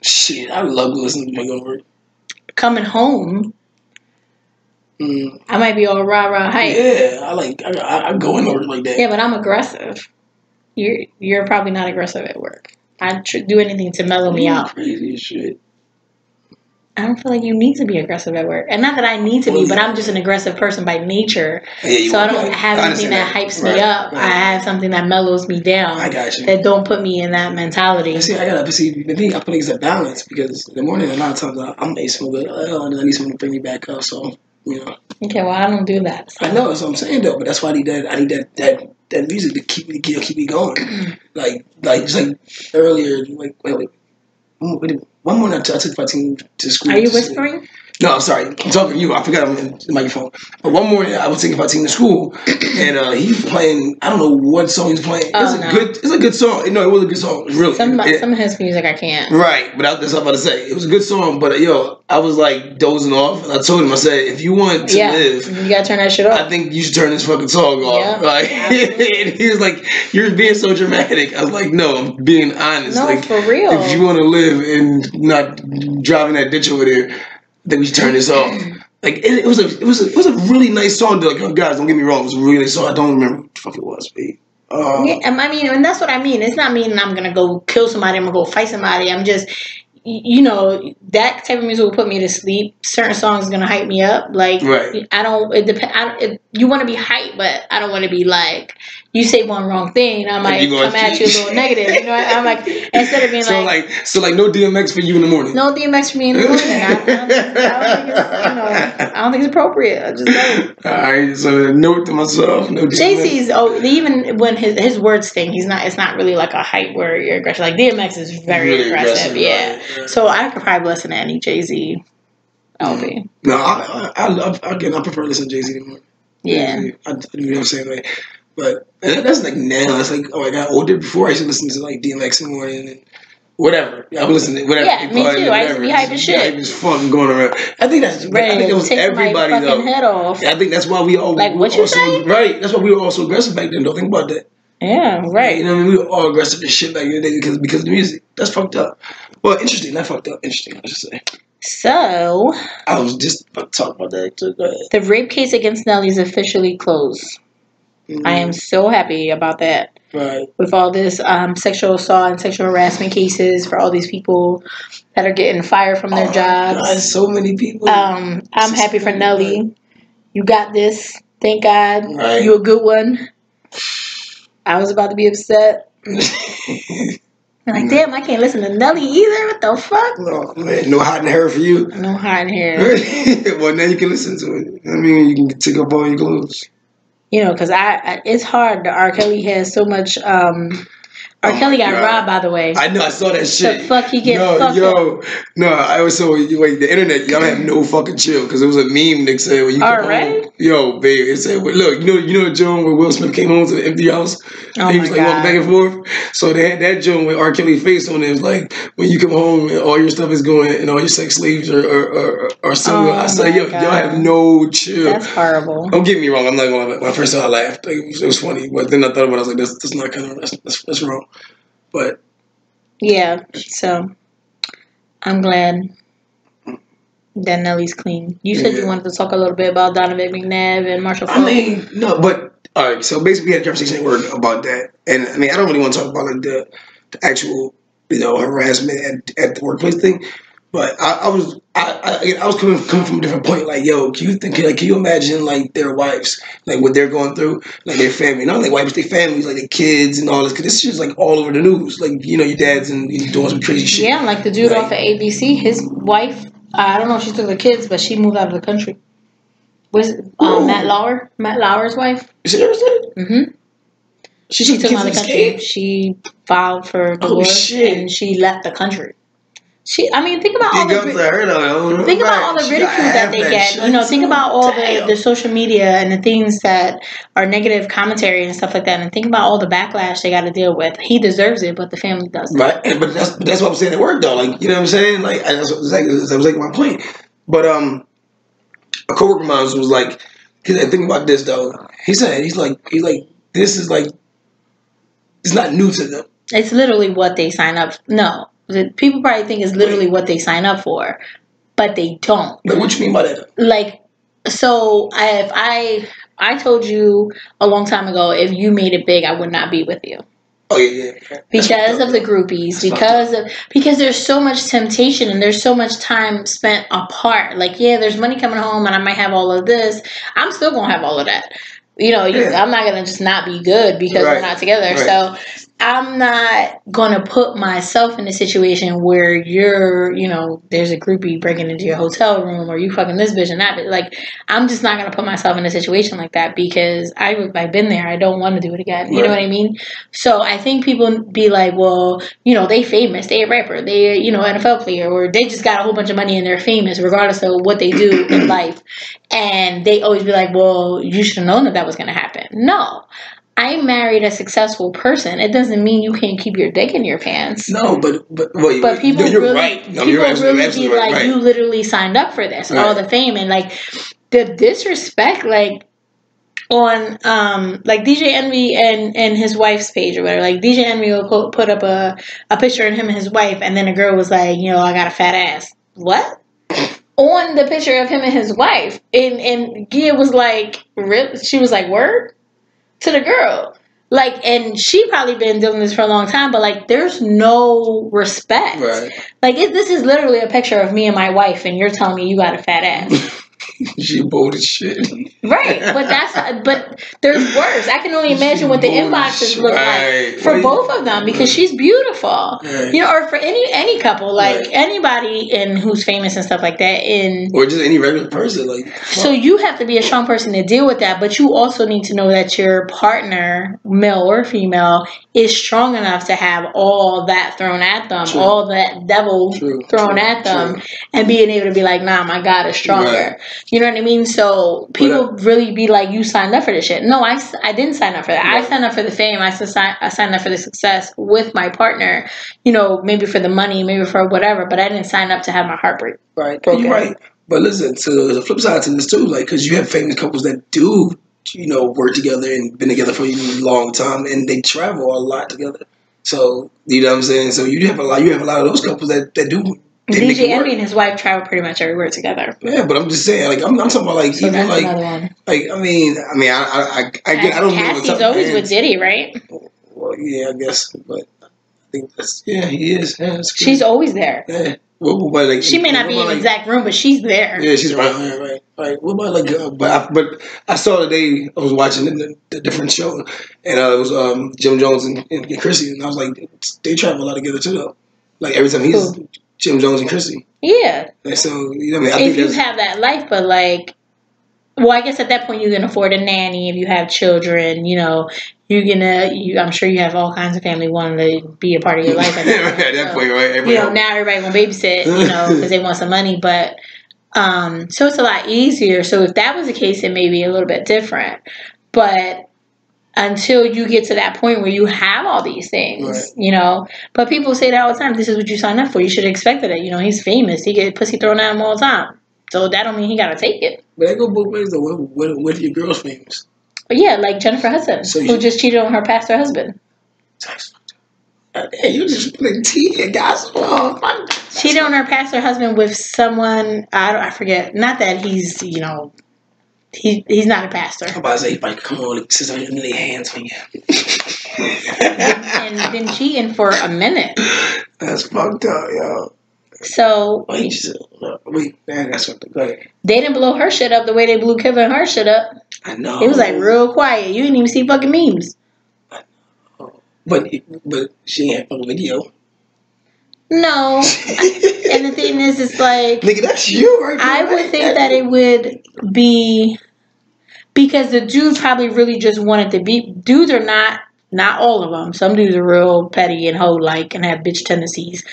Shit, I love listening to me going to work. Coming home... I might be all rah-rah hype. Yeah, I go in order like that. Yeah, but I'm aggressive. You're probably not aggressive at work. I do anything to mellow me out. Crazy as shit. I don't feel like you need to be aggressive at work. And not that I need to be, but I'm just an aggressive person by nature. Yeah, so I don't have anything that hypes me up. Right. I have something that mellows me down. I got you. That don't put me in that mentality. See, I put things at balance because in the morning, a lot of times I'm asking good. I need someone to bring me back up. So, you know. Okay, well, I don't do that. So. I know, that's what I'm saying, though. But that's why I need that music to keep me going. like just like earlier, one morning I took Fatim to school. Are you whispering? No, I'm sorry. I'm talking to you. I forgot I'm in the microphone. But one morning I was taking Fatim to school, and he's playing. I don't know what song he's playing. It's a good song. No, it was a good song. Really. Some of his music I can't. Right, but that's what I'm about to say. It was a good song, but I was like dozing off, and I told him, I said, if you want to live, you gotta turn that shit off. I think you should turn this fucking song off. Yeah, like, and he was like, "You're being so dramatic." I was like, "No, I'm being honest. No, like, for real. If you want to live and not driving that ditch over there, I think we should turn this off." Like, it was a really nice song. Like, oh, guys, don't get me wrong, it was a really nice song. I don't remember what the fuck it was, babe. I mean, and that's what I mean. It's not meaning I'm gonna go kill somebody. I'm gonna go fight somebody. I'm just, you know, that type of music will put me to sleep. Certain songs are gonna hype me up. Like, right. I don't. It depends. You want to be hyped, but I don't want to be like you say one wrong thing, and I might come at you a little negative. You know, I'm like, instead of being so like no DMX for you in the morning. No DMX for me in the morning. I don't think it's appropriate. I just don't. All right, so note to myself. No Jay-Z's even when his words thing, it's not really like a hype word or aggression. Like DMX is very really aggressive, yeah. So I could probably listen to any Jay-Z LP. No, I prefer listening to Jay-Z more. Yeah, I do the same way. But that's like now. It's like, oh, I got older. Before I used to listen to like DMX in the morning and whatever. Yeah, I'm listening to whatever. Yeah, me too. I used to be hype as shit. Hype as fuck going around. I think that's right. I think that was everybody though. Head off. I think that's why we all like what you say. Right. That's why we were all so aggressive back then. Don't think about that. Yeah, right. You know what I mean? We were all aggressive as shit back in the day because of the music. That's fucked up. Well, interesting. Not fucked up. Interesting, I should say. So I was just about to talk about that too. Go ahead. The rape case against Nelly is officially closed. Mm-hmm. I am so happy about that. Right. With all this sexual assault and sexual harassment cases for all these people that are getting fired from their jobs. God, so many people. I'm happy for Nelly. You got this. Thank God. Right. You a good one. I was about to be upset. Like, damn, I can't listen to Nelly either. What the fuck? No, man, no hiding hair for you. No hiding hair. Well, now you can listen to it. I mean, you can take up all your clothes. You know, because it's hard. R. Kelly has so much. R. Kelly got robbed, by the way. I know, I saw that shit. The fuck he get fucked up. No, I was so wait. The internet, y'all have no fucking chill because it was a meme that said when you come home, yo, babe, it said, look, you know the joint where Will Smith came home to the empty house. Oh he was like walking back and forth. So they had that joint with R. Kelly's face on it. It was like when you come home and all your stuff is going and all your sex slaves are single. I said, yo, y'all have no chill. That's horrible. Don't get me wrong. I'm not gonna. When I first saw it, I laughed. Like, it was funny, but then I thought about it. I was like, that's not kind of that's wrong. But yeah, so I'm glad that Nelly's clean. You said you wanted to talk a little bit about Donovan McNabb and Marshall Falk. I mean, no, but all right. So basically, we had a conversation at work about that, and I mean, I don't really want to talk about like the actual harassment at the workplace thing. But I was coming from a different point. Like, yo, can you imagine like their wives, like what they're going through, like their family, not like wives, their families, like their kids and all this. Cause this shit's like all over the news. Like, you know, your dad's and he's doing some crazy shit. Yeah, like the dude off of ABC, his wife. I don't know if she took the kids, but she moved out of the country. Was Matt Lauer? Matt Lauer's wife? Seriously? Mm-hmm. She took him out of the country. She filed for divorce and she left the country. Think about all the ridicule that they get. You know, think about all the social media and the things that are negative commentary and stuff like that, and think about all the backlash they got to deal with. He deserves it, but the family doesn't. Right, but that's what I'm saying at work though. Like, you know what I'm saying? Like, that was like my point. But a coworker of mine was like, think about this though. He's like, this is like, it's not new to them. It's literally what they sign up. No. People probably think it's literally what they sign up for, but they don't. Like, what you mean by that? Like, so if I told you a long time ago, if you made it big, I would not be with you. Oh yeah. Because of the groupies, because there's so much temptation and there's so much time spent apart. Like, yeah, there's money coming home and I might have all of this. I'm still gonna have all of that. You know, I'm not gonna just not be good because we're not together. Right. So I'm not going to put myself in a situation where there's a groupie breaking into your hotel room or you fucking this bitch and that bitch. Like, I'm just not going to put myself in a situation like that because I've been there. I don't want to do it again. You know what I mean? So I think people be like, well, they famous. They a rapper. They, NFL player, or they just got a whole bunch of money and they're famous regardless of what they do in life. And they always be like, well, you should have known that was going to happen. No. I married a successful person. It doesn't mean you can't keep your dick in your pants. No, but people you're really, right. No, people really be like, right. You literally signed up for this, all the fame and like the disrespect, like on like DJ Envy and his wife's page or whatever. Like DJ Envy will put up a picture of him and his wife, and then a girl was like, I got a fat ass. What? On the picture of him and his wife, and Gia was like, she was like, word. To the girl. Like, and she probably been doing this for a long time, but like, there's no respect. Right. Like, this is literally a picture of me and my wife, and you're telling me you got a fat ass. She bold as shit. Right, but there's worse. I can only imagine what the inboxes look like for both of them because she's beautiful. Right. You know, or for any couple, like anybody who's famous and stuff like that, or just any regular person, like. So you have to be a strong person to deal with that, but you also need to know that your partner, male or female, is strong enough to have all that thrown at them, all that devil thrown at them, and being able to be like, nah, my God is stronger. Right. You know what I mean? So people really be like, you signed up for this shit. No, I didn't sign up for that. Right. I signed up for the fame. I signed up for the success with my partner, you know, maybe for the money, maybe for whatever, but I didn't sign up to have my heart break. Right. You're right. But listen, to the flip side to this too, like, because you have famous couples that do, you know, work together and been together for a long time, and they travel a lot together. So, you know what I'm saying? So you have a lot of those couples that do. DJ Envy and his wife travel pretty much everywhere together. Yeah, but I'm just saying, like, I'm talking about, like, so even like, like, I mean, I don't know. Cassie's always with Diddy, right? Well, yeah, I guess, but I think he is. Yeah, she's always there. Yeah. But like, she may not be in the exact room, but she's there. Yeah, she's right. What about like? But I saw today. I was watching the different show, and it was Jim Jones and Chrissy, and I was like, they travel a lot together too, though. Like every time he's Jim Jones and Chrissy. Yeah. And so you know, what I mean, if you have that life, but like, well, I guess at that point you can afford a nanny if you have children. You know. I'm sure you have all kinds of family wanting to be a part of your life. At that point, right? You know, now everybody want to babysit, you know, because they want some money. But so it's a lot easier. So if that was the case, it may be a little bit different. But until you get to that point where you have all these things, you know. But people say that all the time. This is what you signed up for. You should have expected it. You know, he's famous. He get pussy thrown at him all the time. So that don't mean he got to take it. But I go both ways though. What if your girl's famous? But yeah, like Jennifer Hudson, who just cheated on her pastor husband. You just putting tea in gospel. Cheated on her pastor husband with someone, I forget. Not that he's, you know, he's not a pastor. I'm about to say, like, come on, sister, let me lay hands on you. And been cheating for a minute. That's fucked up, yo. So wait, man, that's what go ahead. They didn't blow her shit up the way they blew Kevin Hart shit up. I know. It was like real quiet. You didn't even see fucking memes. I know. But she ain't fucking video. No. And the thing is, it's like, nigga, that's you right there. I would think that it would be because the dude probably really just wanted to be. Dudes are not all of them. Some dudes are real petty and hoe-like and have bitch tendencies.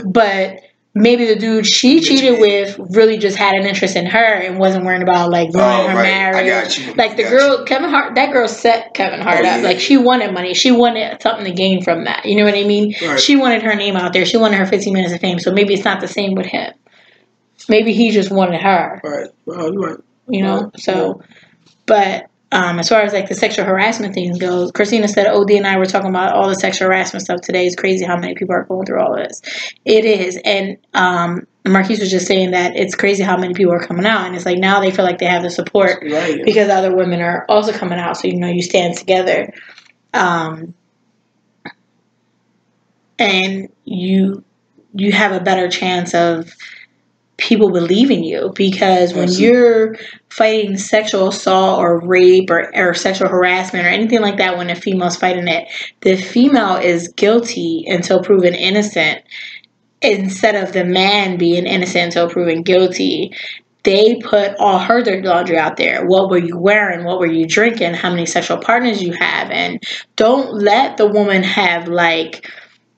But maybe the dude she cheated with really just had an interest in her and wasn't worried about like ruining her marriage. I got you. Like the girl, Kevin Hart, that girl set Kevin Hart up. Yeah. Like she wanted money. She wanted something to gain from that. You know what I mean? Right. She wanted her name out there. She wanted her 15 minutes of fame. So maybe it's not the same with him. Maybe he just wanted her. Right. Well, you're right. You know? Right. So, but as far as like the sexual harassment things goes, Christina said OD and I were talking about all the sexual harassment stuff today. It's crazy how many people are going through all of this. It is. And Marquise was just saying that it's crazy how many people are coming out. And it's like now they feel like they have the support because other women are also coming out. So, you know, you stand together. And you have a better chance of people believing you because when you're fighting sexual assault or rape or sexual harassment or anything like that, when a female's fighting it, the female is guilty until proven innocent instead of the man being innocent until proven guilty. They put all her dirty laundry out there. What were you wearing? What were you drinking? How many sexual partners you have? And don't let the woman have like,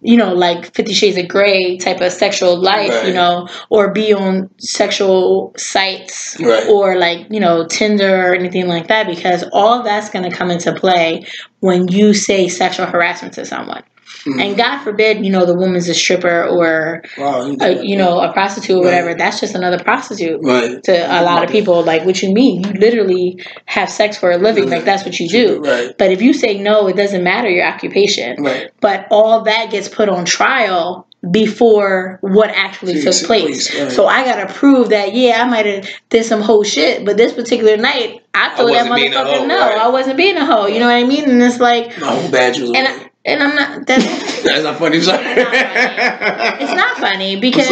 you know, like 50 Shades of Grey type of sexual life, you know, or be on sexual sites or like, you know, Tinder or anything like that, because all that's going to come into play when you say sexual harassment to someone. And God forbid, you know, the woman's a stripper or, you know, a prostitute or whatever. That's just another prostitute to a lot of people. Like, what you mean? You literally have sex for a living. Like, that's what you do. But if you say no, it doesn't matter your occupation. But all that gets put on trial before what actually took place. So I got to prove that, yeah, I might have did some whole shit, but this particular night, I told that motherfucker no, I wasn't being a hoe. You know what I mean? And it's like... My whole badge was away. And I'm not. That's not funny. I'm sorry. It's not funny because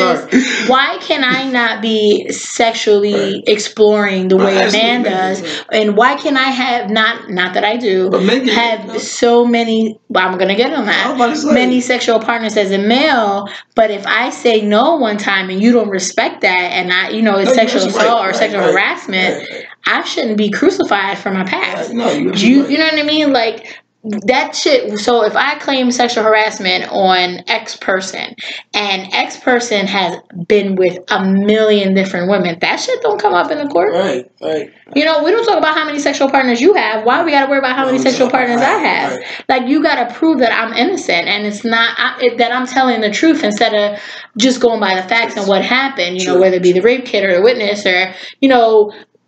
why can I not be sexually exploring the way a man does? And why can I have not that I do have so many? Well, I'm gonna get on that. Many sexual partners as a male, but if I say no one time and you don't respect that, and it's sexual assault or sexual harassment, I shouldn't be crucified for my past. No, you know what I mean? Like. That shit. So if I claim sexual harassment on X person and X person has been with a million different women, that shit don't come up in the court. Right. We don't talk about how many sexual partners you have. Why we gotta worry about how many sexual partners I have? Right. Like, you gotta prove that I'm innocent and it's not that I'm telling the truth instead of just going by the facts and what happened. Whether it be the rape kit or the witness or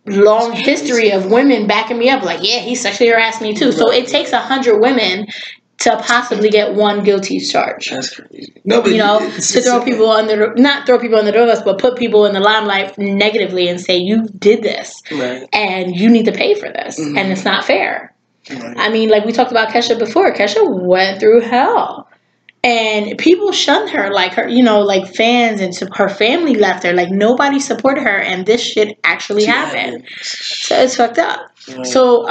long history of women backing me up, like, yeah, he sexually harassed me too. So it takes 100 women to possibly get one guilty charge. That's crazy. No, but to throw people not throw people under the bus, but put people in the limelight negatively and say you did this, right, and you need to pay for this, and it's not fair. Right. I mean, like we talked about Kesha before. Kesha went through hell. And people shunned her, like her, like fans, and her family left her. Like, nobody supported her, and this shit actually happened. So it's fucked up. Right. So,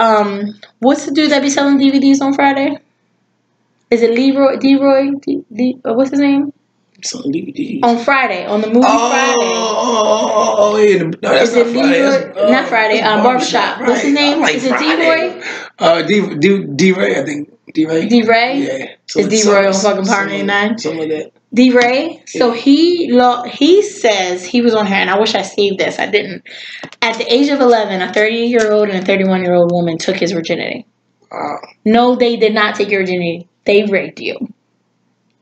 what's the dude that be selling DVDs on Friday? Is it Leroy? What's his name? Selling DVDs on Friday, on the movie Friday. Yeah. No, that's is it Leroy? Not Friday. Barbershop. Right. What's his name? Like is it D-Roy? D-Ray, I think. D-Ray? D-Ray? Yeah. Is D-Roy on fucking Power 99? Something like that. D-Ray? Yeah. So he says, he was on here, and I wish I saved this. I didn't. At the age of 11, a 30-year-old and a 31-year-old woman took his virginity. Wow. No, they did not take your virginity. They raped you.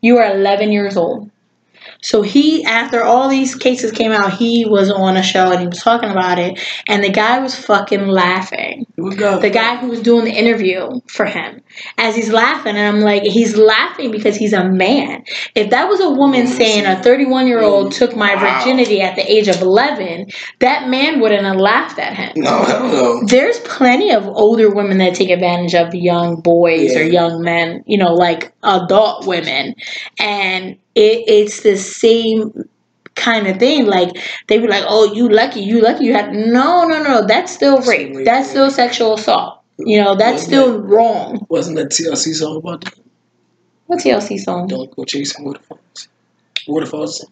You are 11 years old. So after all these cases came out, he was on a show and he was talking about it, and the guy was fucking laughing. The guy who was doing the interview for him, as he's laughing, and I'm like, he's laughing because he's a man. If that was a woman saying a 31-year-old took my virginity at the age of 11, that man wouldn't have laughed at him. No. There's plenty of older women that take advantage of young boys or young men, like adult women, and it's the same kind of thing. Like, they be like, oh, you lucky you had no, that's still rape, that's still sexual assault, that's still wrong. Wasn't that TLC song about that? What TLC song? Don't go chasing waterfalls.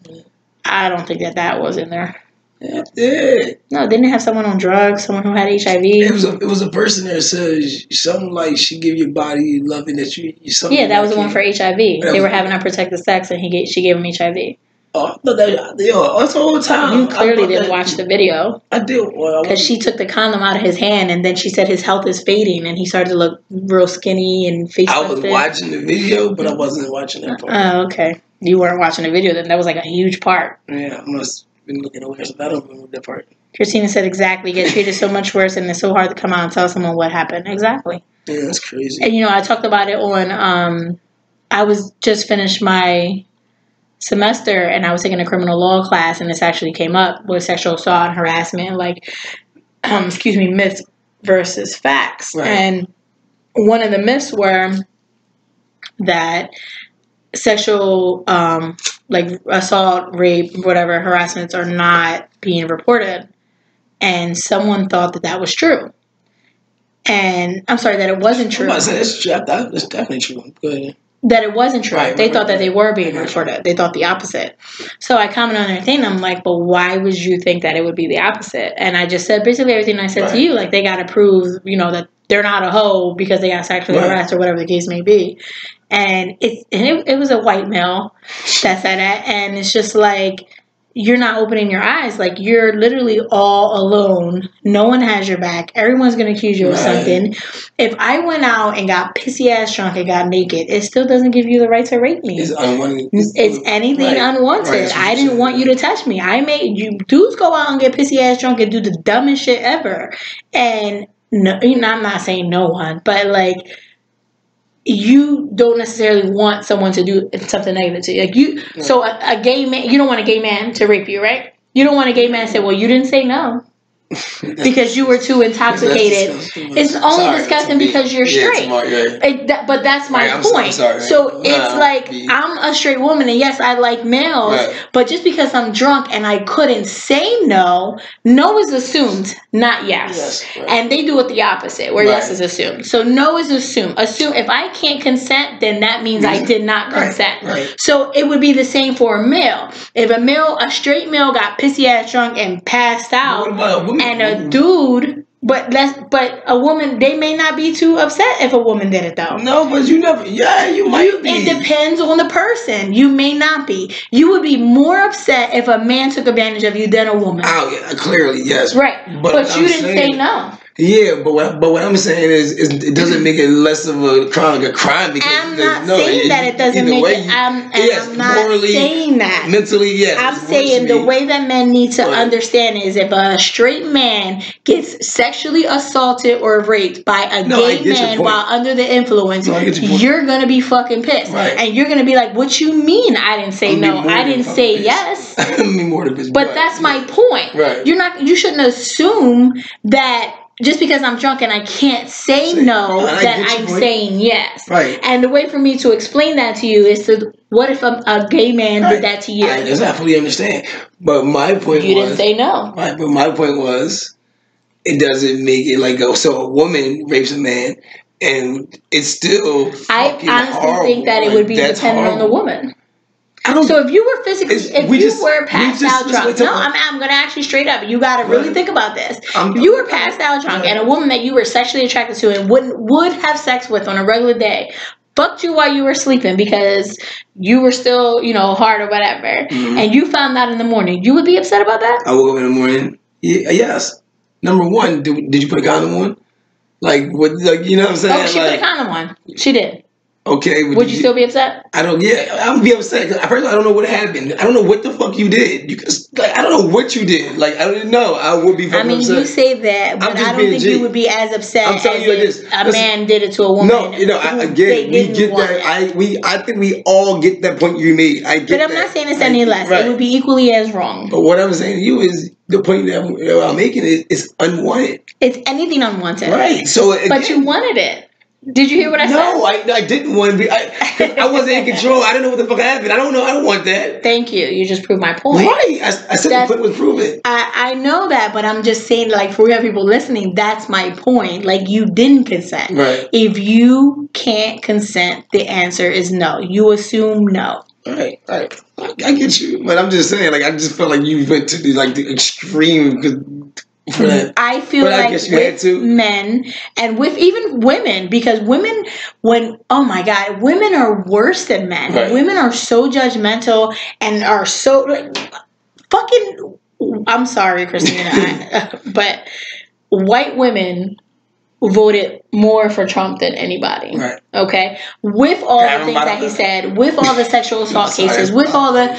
I don't think that was in there. Yeah, it did. No, didn't it have someone on drugs, someone who had HIV? It was a person that says something like she give your body loving that you that was the one for HIV. They were having unprotected sex and she gave him HIV. Oh, no, that's the whole time. You clearly didn't watch the video. I did. Because she took the condom out of his hand, and then she said his health is fading, and he started to look real skinny and face. I was watching the video, but I wasn't watching that part. Oh, okay. You weren't watching the video then. That was like a huge part. Yeah, I must have been looking away, so I don't remember that part. Christina said exactly. Get treated so much worse, and it's so hard to come out and tell someone what happened. Exactly. Yeah, that's crazy. And I talked about it on. I was just finished my semester, and I was taking a criminal law class, and this actually came up with sexual assault and harassment, like, myths versus facts. Right. And one of the myths were that sexual, like assault, rape, whatever, harassments are not being reported. And someone thought that was true. And I'm sorry, that it wasn't true. That's definitely true. Go ahead. That it wasn't true. They thought that they were being reported. They thought the opposite. So I commented on their thing. I'm like, but why would you think that it would be the opposite? And I just said basically everything I said to you. Like, they got to prove, that they're not a hoe because they got sexually harassed or whatever the case may be. And it was a white male that said that. And it's just like, you're not opening your eyes. Like, you're literally all alone. No one has your back. Everyone's going to accuse you of something. If I went out and got pissy ass drunk and got naked, it still doesn't give you the right to rape me. It's unwanted. It's anything unwanted. I didn't want you to touch me. I made you. Dudes go out and get pissy ass drunk and do the dumbest shit ever. And no, I'm not saying no one, but like, you don't necessarily want someone to do something negative to you. Like so a gay man, you don't want a gay man to rape you, right? You don't want a gay man to say, well, you didn't say no. because you were too intoxicated. It's only disgusting because you're straight. But that's my point. So it's like I'm a straight woman, and yes, I like males, but just because I'm drunk and I couldn't say no is assumed, not yes. And they do it the opposite, where yes is assumed. So no is assumed. Assume if I can't consent, then that means I did not consent. So it would be the same for a male. If a straight male got pissy ass drunk and passed out, and a dude, but a woman, they may not be too upset if a woman did it though. No, but you never. Yeah, you might be. It depends on the person. You may not be. You would be more upset if a man took advantage of you than a woman. Oh yeah, clearly yes. Right, but you didn't say no. Yeah, but what I'm saying is it doesn't make it less of a crime, because I'm not saying that it doesn't make it. I'm not morally, saying that. Mentally, yes. I'm saying the way that men need to understand is if a straight man gets sexually assaulted or raped by a gay man while under the influence, you're gonna be fucking pissed, and you're gonna be like, "What you mean? I didn't say no. I didn't say yes." But that's my point. Right. You shouldn't assume that. Just because I'm drunk and I can't say no, that I'm saying yes. Right. And the way for me to explain that to you is to, what if a gay man did that to you? I fully understand. But my point was... You didn't say no. Right, but my point was, it doesn't make it like, so a woman rapes a man, and it's still I honestly think that it would be dependent on the woman. So if you were physically, passed out drunk, I'm going to ask you straight up. You got to really think about this. If you were passed out drunk and a woman that you were sexually attracted to and would have sex with on a regular day fucked you while you were sleeping because you were still, hard or whatever, and you found out in the morning, you would be upset about that? I woke up in the morning. Yes. Number one, did you put a condom on? Like what? Like you know what I'm saying? Oh, she put a condom on. She did. Okay. Would you still be upset? I would be upset because first I don't know what happened. I don't know what the fuck you did. I don't know what you did. Like I don't know. I would be fucking upset. You say that, but I don't think you would be as upset as if a man did it to a woman. No, I get that. I think we all get that point you made. I get that. But I'm not saying it's any less. It would be equally as wrong. But what I'm saying to you is the point that I'm making is unwanted. It's anything unwanted. Right. So but you wanted it. Did you hear what I said? No, I didn't want to be. I wasn't in control. I didn't know what the fuck happened. I don't know. I don't want that. Thank you. You just proved my point. Right. I said the point was proven. I know that, but I'm just saying, like, for people listening, that's my point. Like, you didn't consent. Right. If you can't consent, the answer is no. You assume no. Right. I get you, but I'm just saying, like, I just felt like you went to the extreme. For that. I feel like with men and with even women, because women, women are worse than men. Right. Women are so judgmental and are so fucking. I'm sorry, Christina, but white women voted more for Trump than anybody. Right. Okay, with all the things that he said, with all the sexual assault cases, with all the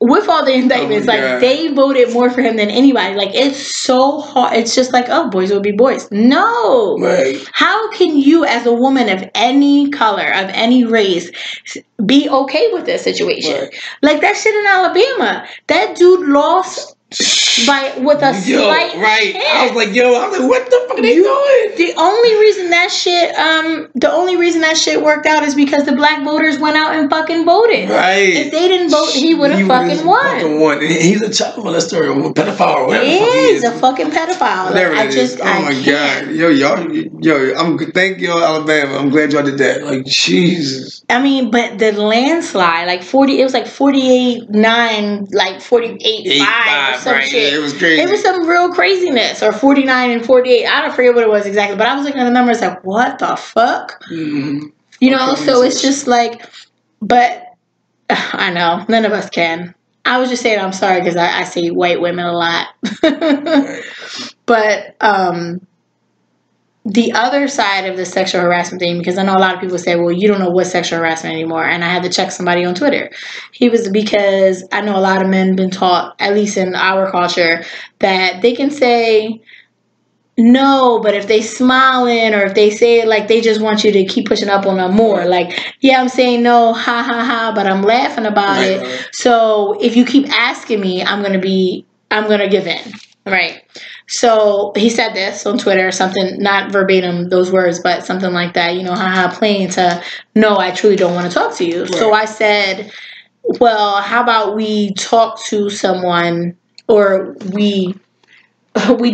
with all the indictments, they voted more for him than anybody. Like, it's so hard. It's just like, oh, boys will be boys. No. Right. How can you, as a woman of any color, of any race, be okay with this situation? Right. Like, that shit in Alabama. That dude lost with a slight right. hit. I was like, what the fuck are they doing? The only reason that shit worked out is because the black voters went out and fucking voted. Right. If they didn't vote, he would have fucking won. He's a child molester or a pedophile or whatever. He is a fucking pedophile. Whatever it is. Oh my god. Thank y'all, Alabama. I'm glad y'all did that. Like, Jesus. I mean, but the landslide, it was like 48-9, like 48-5. Some right. shit. Yeah, it was crazy. It was some real craziness, or 49 and 48. I don't forget what it was exactly, but I was looking at the numbers like, what the fuck? Mm-hmm. So it's just like, but I know none of us can. I was just saying I'm sorry because I see white women a lot, but the other side of the sexual harassment thing, because I know a lot of people say, well, you don't know what sexual harassment anymore. And I had to check somebody on Twitter. Because I know a lot of men been taught, at least in our culture, that they can say no, but if they smiling or if they say it like they just want you to keep pushing up on them more. Like, yeah, I'm saying no, ha, ha, ha, but I'm laughing about it. So if you keep asking me, I'm going to give in. Right. So he said this on Twitter, something, not verbatim those words, but something like that, haha, playing to, no, I truly don't want to talk to you. Right. So I said, well, how about we talk to someone, or we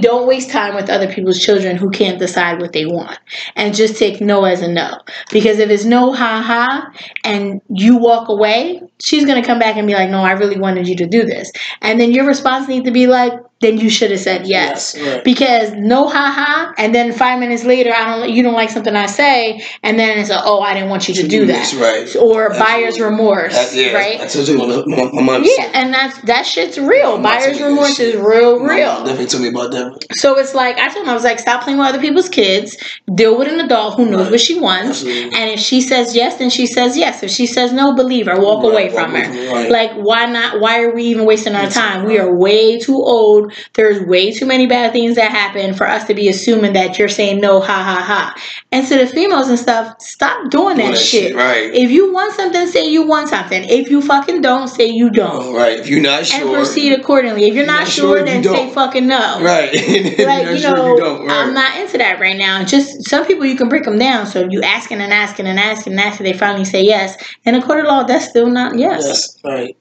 don't waste time with other people's children who can't decide what they want, and just take no as a no. Because if it's no, ha, and you walk away, she's going to come back and be like, no, I really wanted you to do this. And then your response needs to be like, then you should have said yes. Right. Because no, ha, and then 5 minutes later, you don't like something I say, and then it's I didn't want you to do that. Right. Or buyer's remorse, right? That's what my mom said. Yeah, and that shit's real. Buyer's remorse is real. Definitely told me about that. So it's like, I told him, I was like, stop playing with other people's kids. Deal with an adult who knows what she wants. Absolutely. And if she says yes, then she says yes. If she says no, believe her. Walk away from her. Right. Like, why not? Why are we even wasting our time? We are way too old. There's way too many bad things that happen for us to be assuming that you're saying no, ha. And to the females and stuff, stop doing that shit. Right. If you want something, say you want something. If you fucking don't, say you don't. Right. If you're not sure. And proceed accordingly. If you're not sure, then say fucking no. Right. Like, I'm not into that right now. Just some people, you can break them down. So you asking and asking and asking and asking, they finally say yes. And in court of law, that's still not yes. Yes, right.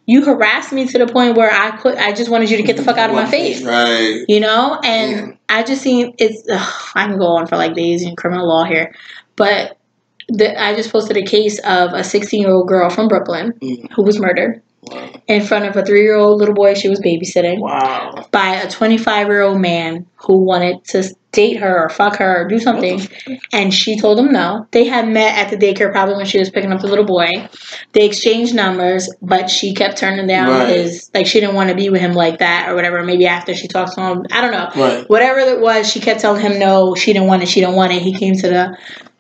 You harassed me to the point where I just wanted you to get the fuck out of my face. Right. And I just seen I can go on for like days in criminal law here. But I just posted a case of a 16-year-old girl from Brooklyn who was murdered. Wow. In front of a 3-year-old little boy she was babysitting. Wow. By a 25-year-old man who wanted to date her or fuck her or do something. And she told him no. They had met at the daycare probably when she was picking up the little boy. They exchanged numbers, but she kept turning down his, like, she didn't want to be with him like that or whatever. Maybe after she talked to him. I don't know. Right. Whatever it was, she kept telling him no. She didn't want it. He came to the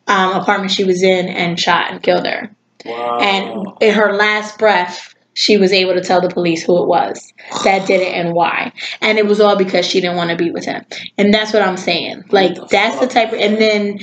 apartment she was in and shot and killed her. Wow. And in her last breath, she was able to tell the police who it was that did it and why. And it was all because she didn't want to be with him. And that's what I'm saying. Like, that's the type of... And then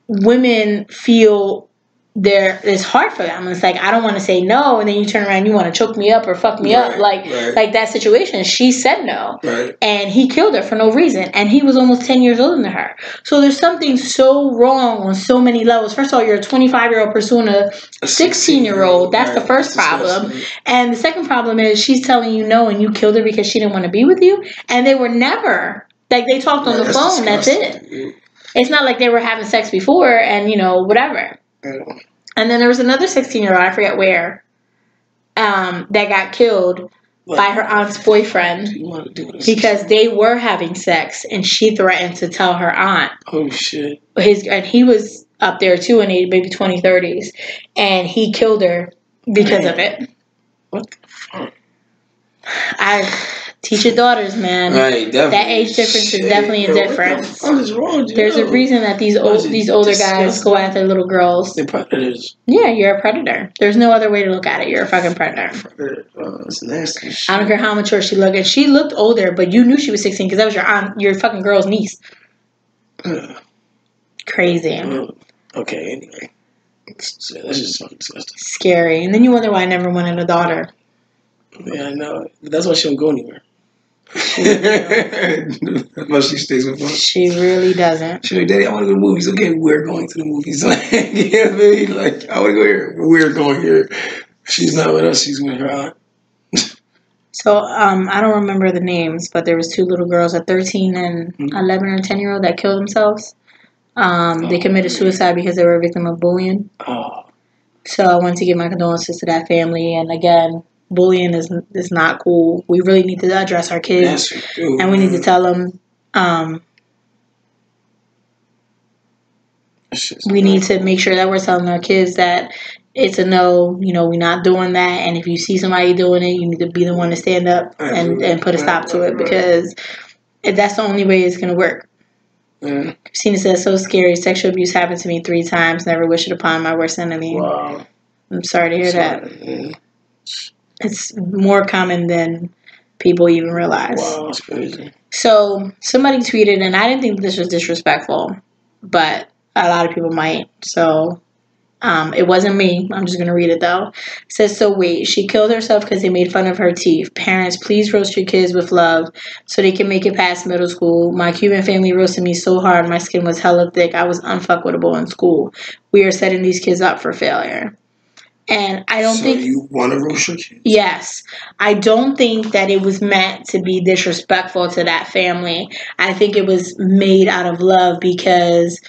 women feel it's hard for them. It's like, I don't want to say no, and then you turn around and you want to choke me up or fuck me up. Like that situation. She said no. Right. And he killed her for no reason. And he was almost 10 years older than her. So there's something so wrong on so many levels. First of all, you're a 25-year-old pursuing a 16-year-old. That's the first problem. And the second problem is she's telling you no and you killed her because she didn't want to be with you. And they were never, like, they talked on the phone. That's it. It's not like they were having sex before and, whatever. And then there was another 16-year-old, I forget where, that got killed by her aunt's boyfriend because they were having sex and she threatened to tell her aunt. Oh, shit. And he was up there too in maybe 20s, 30s. And he killed her because of it. What the fuck? Teach your daughters, man. Right, definitely. That age difference is definitely a difference. What is wrong with you? There's a reason that these older guys go after little girls. They're predators. Yeah, you're a predator. There's no other way to look at it. You're a fucking predator. That's nasty shit. I don't care how mature she looked. And she looked older, but you knew she was 16 because that was your aunt, your fucking girl's niece. Crazy. Okay, anyway. That's just fucking disgusting. Scary. And then you wonder why I never wanted a daughter. Yeah, I know. But that's why she don't go anywhere. But she stays with us. She really doesn't. She's like, Daddy, I want to go to the movies. Okay, we're going to the movies. Like, you know what I mean? Like, I want to go here. We're going here. She's not with us. She's with her aunt. So, I don't remember the names, but there was two little girls, a 13 and 11 or 10-year-old that killed themselves. They committed suicide because they were a victim of bullying. Oh. So I wanted to give my condolences to that family. And again, bullying is not cool. We really need to address our kids. Yes, we do. And we need to tell them, we need to make sure that we're telling our kids that it's a no, we're not doing that. And if you see somebody doing it, you need to be the one to stand up and put a stop to it, because that's the only way it's going to work. Christina says, so scary. Sexual abuse happened to me 3 times. Never wish it upon my worst enemy. Wow. I'm sorry to hear that. It's more common than people even realize. Wow, that's crazy. So somebody tweeted, and I didn't think this was disrespectful, but a lot of people might. So It wasn't me. I'm just going to read it, though. It says, so wait, she killed herself because they made fun of her teeth. Parents, please roast your kids with love so they can make it past middle school. My Cuban family roasted me so hard, my skin was hella thick. I was unfuckable in school. We are setting these kids up for failure. And I don't think... So you want to roast your kids? Yes. I don't think that it was meant to be disrespectful to that family. I think it was made out of love because...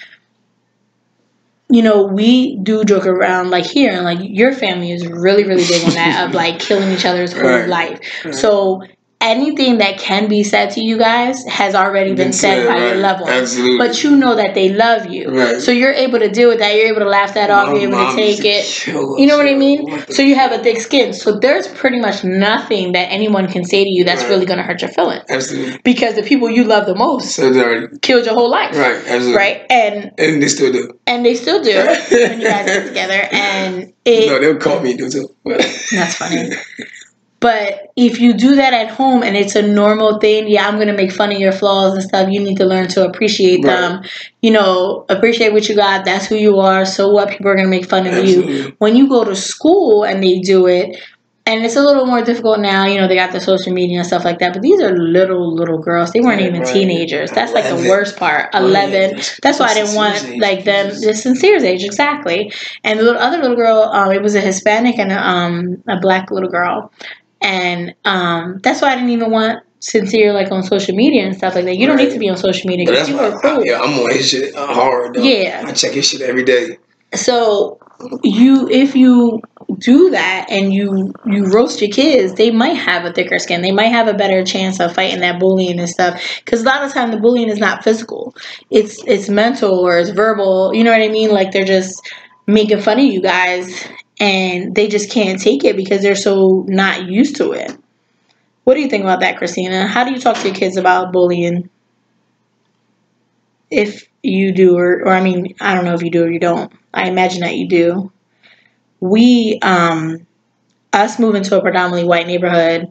You know, we do joke around, like, here, and, like, your family is really, really big on that, of, like, killing each other's whole life. Right. So, anything that can be said to you guys has already been said by your loved ones. Absolutely. But you know that they love you. Right. So, you're able to deal with that. You're able to laugh that off. You're able to take it. You know what I mean? So, you have a thick skin. So, there's pretty much nothing that anyone can say to you that's really going to hurt your feelings. Absolutely. Because the people you love the most killed your whole life. Right. Absolutely. Right? And they still do. And they still do when you guys get together. And no, they'll call me and do too. That's funny. But if you do that at home and it's a normal thing, yeah, I'm going to make fun of your flaws and stuff. You need to learn to appreciate them. You know, appreciate what you got. That's who you are. So what? People are going to make fun of you. When you go to school and they do it, and it's a little more difficult now, you know, they got the social media and stuff like that. But these are little girls. They weren't even teenagers. That's like the worst part. 11. That's why I didn't want like them. The Sincere's age, exactly. And the other little girl, it was a Hispanic and a black little girl. And that's why I didn't even want Sincere like on social media and stuff like that. You don't need to be on social media because you are cool. Yeah, I'm on his shit hard though. Yeah. I check his shit every day. So if you do that and you roast your kids, they might have a thicker skin. They might have a better chance of fighting that bullying and stuff. Because a lot of time the bullying is not physical. It's mental or it's verbal. You know what I mean? Like they're just making fun of you guys and they just can't take it because they're so not used to it. What do you think about that, Christina? How do you talk to your kids about bullying? If you do, or I mean, I don't know if you do or you don't. I imagine that you do. We, us moving to a predominantly white neighborhood,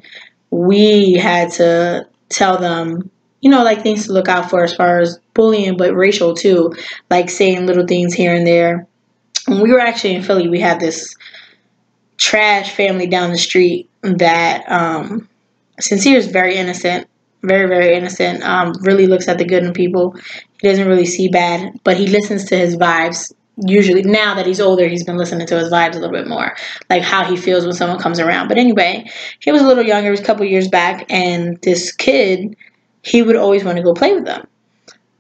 we had to tell them, you know, like things to look out for as far as bullying, but racial too, like saying little things here and there. When we were actually in Philly, we had this trash family down the street that, Sincere is very innocent, very, very innocent, really looks at the good in people. He doesn't really see bad, but he listens to his vibes. Usually, now that he's older, he's been listening to his vibes a little bit more, like how he feels when someone comes around. But anyway, he was a little younger, it was a couple years back, and this kid, he would always want to go play with them.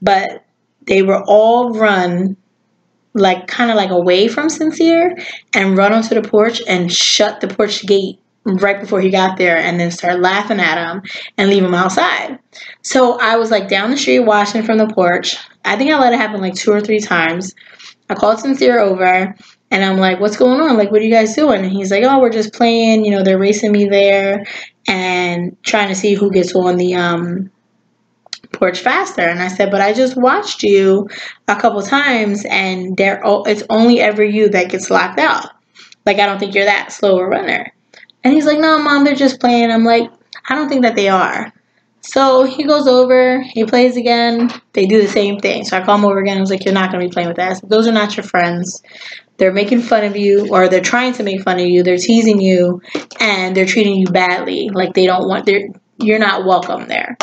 But they were all run, like kind of like away from Sincere, and run onto the porch and shut the porch gate right before he got there, and then start laughing at him and leave him outside. So I was like down the street watching from the porch. I think I let it happen like 2 or 3 times. I called Sincere over and I'm like, what's going on? Like, what are you guys doing? And he's like, oh, we're just playing. You know, they're racing me there and trying to see who gets on the porch faster. And I said, but I just watched you a couple times and it's only ever you that gets locked out. Like, I don't think you're that slow a runner. And he's like, no, Mom, they're just playing. I'm like, I don't think that they are. So he goes over, he plays again, they do the same thing. So I call him over again, I was like, you're not going to be playing with us. Those are not your friends. They're making fun of you, or they're trying to make fun of you, they're teasing you, and they're treating you badly. Like they don't want, you're not welcome there.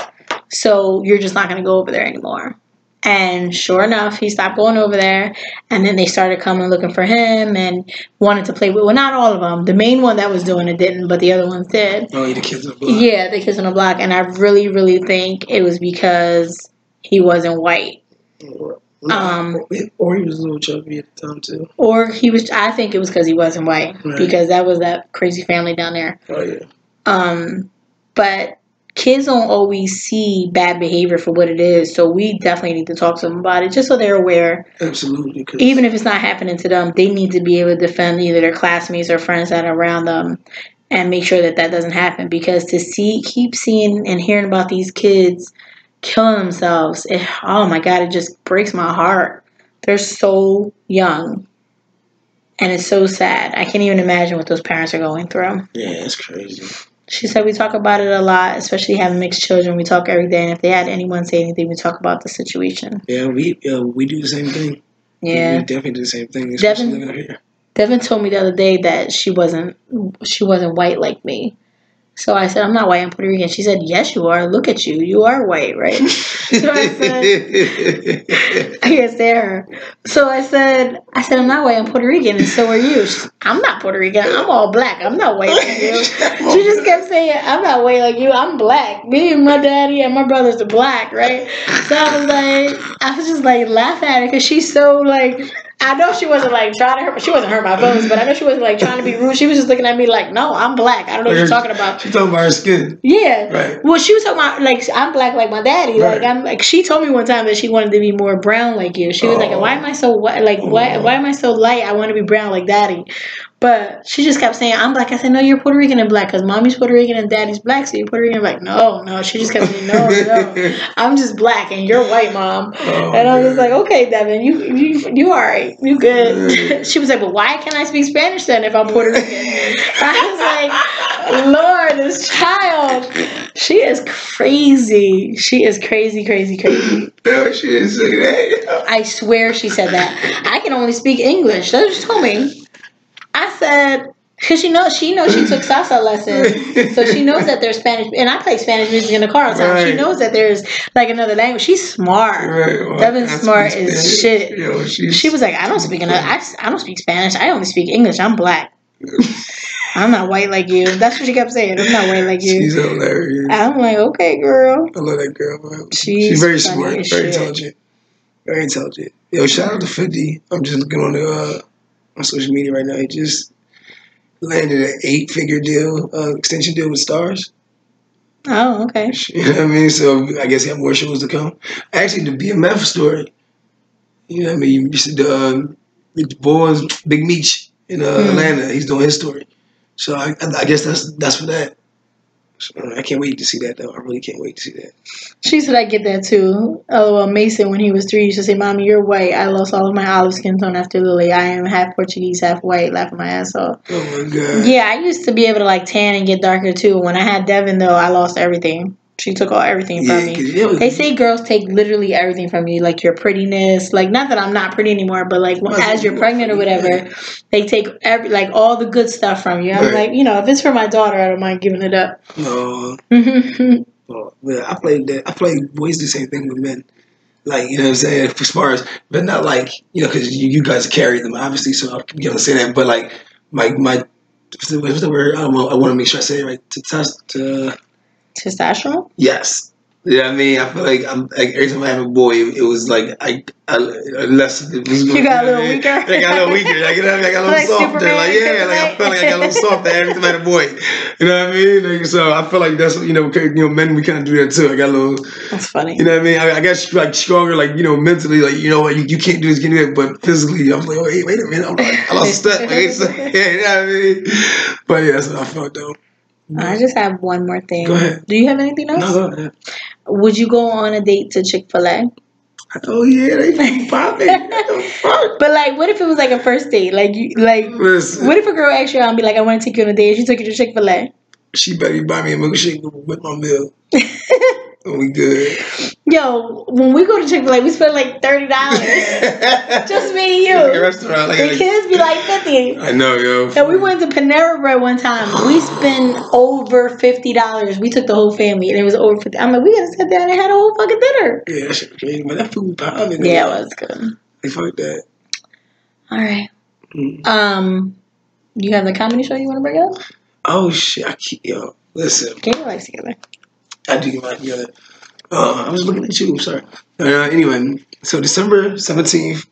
So you're just not going to go over there anymore. And sure enough, he stopped going over there. And then they started coming looking for him and wanted to play with, well, not all of them. The main one that was doing it didn't, but the other ones did. Oh, the kids on the block. Yeah, the kids on the block. And I really, really think it was because he wasn't white. Or he was a little chubby at the time, too. Or I think it was because he wasn't white. Right. Because that was that crazy family down there. Oh, yeah. But kids don't always see bad behavior for what it is, so we definitely need to talk to them about it just so they're aware. Absolutely. Even if it's not happening to them, they need to be able to defend either their classmates or friends that are around them and make sure that doesn't happen. Because to keep seeing and hearing about these kids killing themselves, oh my God, it just breaks my heart. They're so young. And it's so sad. I can't even imagine what those parents are going through. Yeah, it's crazy. She said we talk about it a lot, especially having mixed children. We talk every day, and if they had anyone say anything, we talk about the situation. Yeah, we do the same thing. Yeah. We definitely do the same thing, especially living up here. Devin told me the other day that she wasn't white like me. So I said, I'm not white, I'm Puerto Rican. She said, yes, you are. Look at you. You are white, right? So I said, I can't say her. So I said, I'm not white, I'm Puerto Rican, and so are you. She said, I'm not Puerto Rican. I'm all black. I'm not white like you. She just kept saying, I'm not white like you. I'm black. Me and my daddy and my brothers are black, right? So I was just like laughing at her because she's so like, I know she wasn't like trying to hurt, she wasn't hurt my feelings, but I know she wasn't like trying to be rude. She was just looking at me like, no, I'm black. I don't know what you're talking about. She's talking about her skin. Yeah. Right. Well, she was talking about like, I'm black like my daddy. Right. Like she told me one time that she wanted to be more brown like you. She was like, why am I so white? Like why am I so light? I want to be brown like daddy. But she just kept saying, I'm black. I said, no, you're Puerto Rican and black because mommy's Puerto Rican and daddy's black. So you're Puerto Rican. I'm like, no. She just kept saying, no. I'm just black and you're white, mom. And I was like, okay, Devin, you all right. You good. She was like, but why can't I speak Spanish then if I'm Puerto Rican? I was like, Lord, this child. She is crazy. She is crazy. No, she didn't say that. I swear she said that. I can only speak English. That's what she told me. I said, because she knows she took salsa lessons, so she knows that there's Spanish, and I play Spanish music in the car all the time. Right. She knows that there's like another language. She's smart. Right. Well, Devin's smart as shit. Yo, she was like, I don't speak Spanish. I only speak English. I'm black. I'm not white like you. That's what she kept saying. I'm not white like you. She's hilarious. I'm like, okay, girl. I love that girl, man. She's very smart, very intelligent. Very intelligent. Yo, shout out to 50. I'm just looking on social media right now. He just landed an 8-figure deal, extension deal with Stars. Oh, okay. You know what I mean? So I guess he have more shows to come. Actually, the BMF story. You know what I mean? You see the boys, Big Meech in Atlanta. He's doing his story. So I guess that's for that. So I can't wait to see that, though. I really can't wait to see that. She said I get that, too. Oh, Mason, when he was 3, used to say, Mommy, you're white. I lost all of my olive skin tone after Lily. I am half Portuguese, half white, laughing my ass off. Oh, my God. Yeah, I used to be able to, like, tan and get darker, too. When I had Devin, though, I lost everything. She took everything from me. They say girls take literally everything from you, like your prettiness. Like, not that I'm not pretty anymore, but like as you're pregnant or whatever, they take all the good stuff from you. I'm like, if it's for my daughter, I don't mind giving it up. No. Well, I played boys do the same thing with men. Like, you know what I'm saying? As far as, but not like, because you guys carry them, obviously, so I'm going to say that. But like, my what's the word? I want to make sure I say it right. Testosterone? Yes. You know what I mean? I feel like every time I have a boy, it was like I less. You got a little weaker. I got a little weaker. I got a little softer. Superman, I feel like I got a little softer every time I had a boy. You know what I mean? Like, so I feel like that's men we kind of do that too. I got a little. That's funny. You know what I mean? I got like stronger, like mentally, like you know what, you can't do this, can't do that, but physically, I'm like, oh, hey, wait a minute, I lost a step. Yeah, you know what I mean? But yeah, that's what I felt though. I just have one more thing. Go ahead. Do you have anything else? No, go ahead. Would you go on a date to Chick-fil-A? Oh yeah, they popping. But like, what if it was like a first date? Listen, what if a girl asked you out and be like, I want to take you on a date, and she took you to Chick-fil-A? She better buy me a milkshake with my meal. And we good. Yo, when we go to Chick-fil-A, we spend like $30. Just me and you. Like a restaurant. The kids be like $50. I know, yo. So we went to Panera Bread one time. We spent over $50. We took the whole family, and it was over $50. I'm like, we gotta sit down and had a whole fucking dinner. Yeah, that shit crazy, man. That food popping. Yeah, it was good. They fuck that. All right. You have the comedy show you want to bring up? Oh shit! Listen. Get your life together. I do get my life together. I was looking at you. I'm sorry. Anyway, so December 17th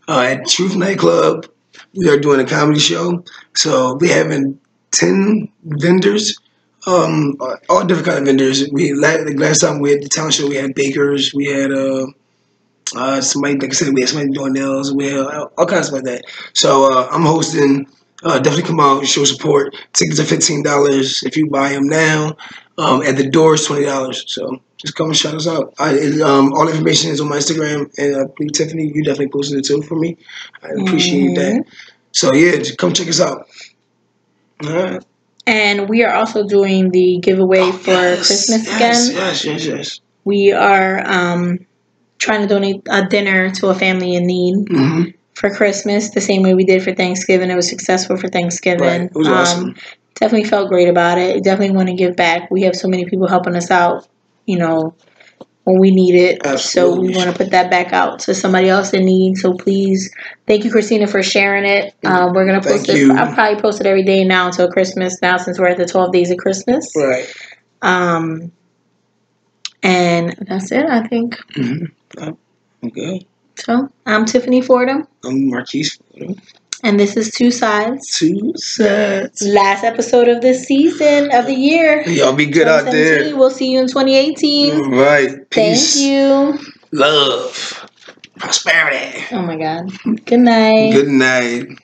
at Truth Nightclub, we are doing a comedy show. So we're having 10 vendors, all different kind of vendors. Last time we had the talent show, we had bakers, we had somebody, like I said, we had somebody doing nails, we had all kinds of like that. So I'm hosting. Definitely come out, show support. Tickets are $15 if you buy them now. At the door is $20. So just come and shout us out. All the information is on my Instagram, and I believe Tiffany, you definitely posted it too for me. I appreciate that. So yeah, just come check us out. All right. And we are also doing the giveaway for Christmas again. Yes. We are trying to donate a dinner to a family in need. for Christmas the same way we did for Thanksgiving. It was successful for Thanksgiving. Right. It was awesome. Definitely felt great about it. Definitely want to give back. We have so many people helping us out, you know, when we need it. Absolutely. So we want to put that back out to somebody else in need. So please, thank you, Christina, for sharing it. We're going to post it. I'll probably post it every day now until Christmas now, since we're at the 12 days of Christmas. Right. And that's it, I think. Mm-hmm. Okay. So I'm Tiffany Fordham. I'm Marquise Fordham. And this is Two Sides. Two Sides. Last episode of this season of the year. Y'all be good out there. We'll see you in 2018. All right. Peace. Thank you. Love. Prosperity. Oh my God. Good night. Good night.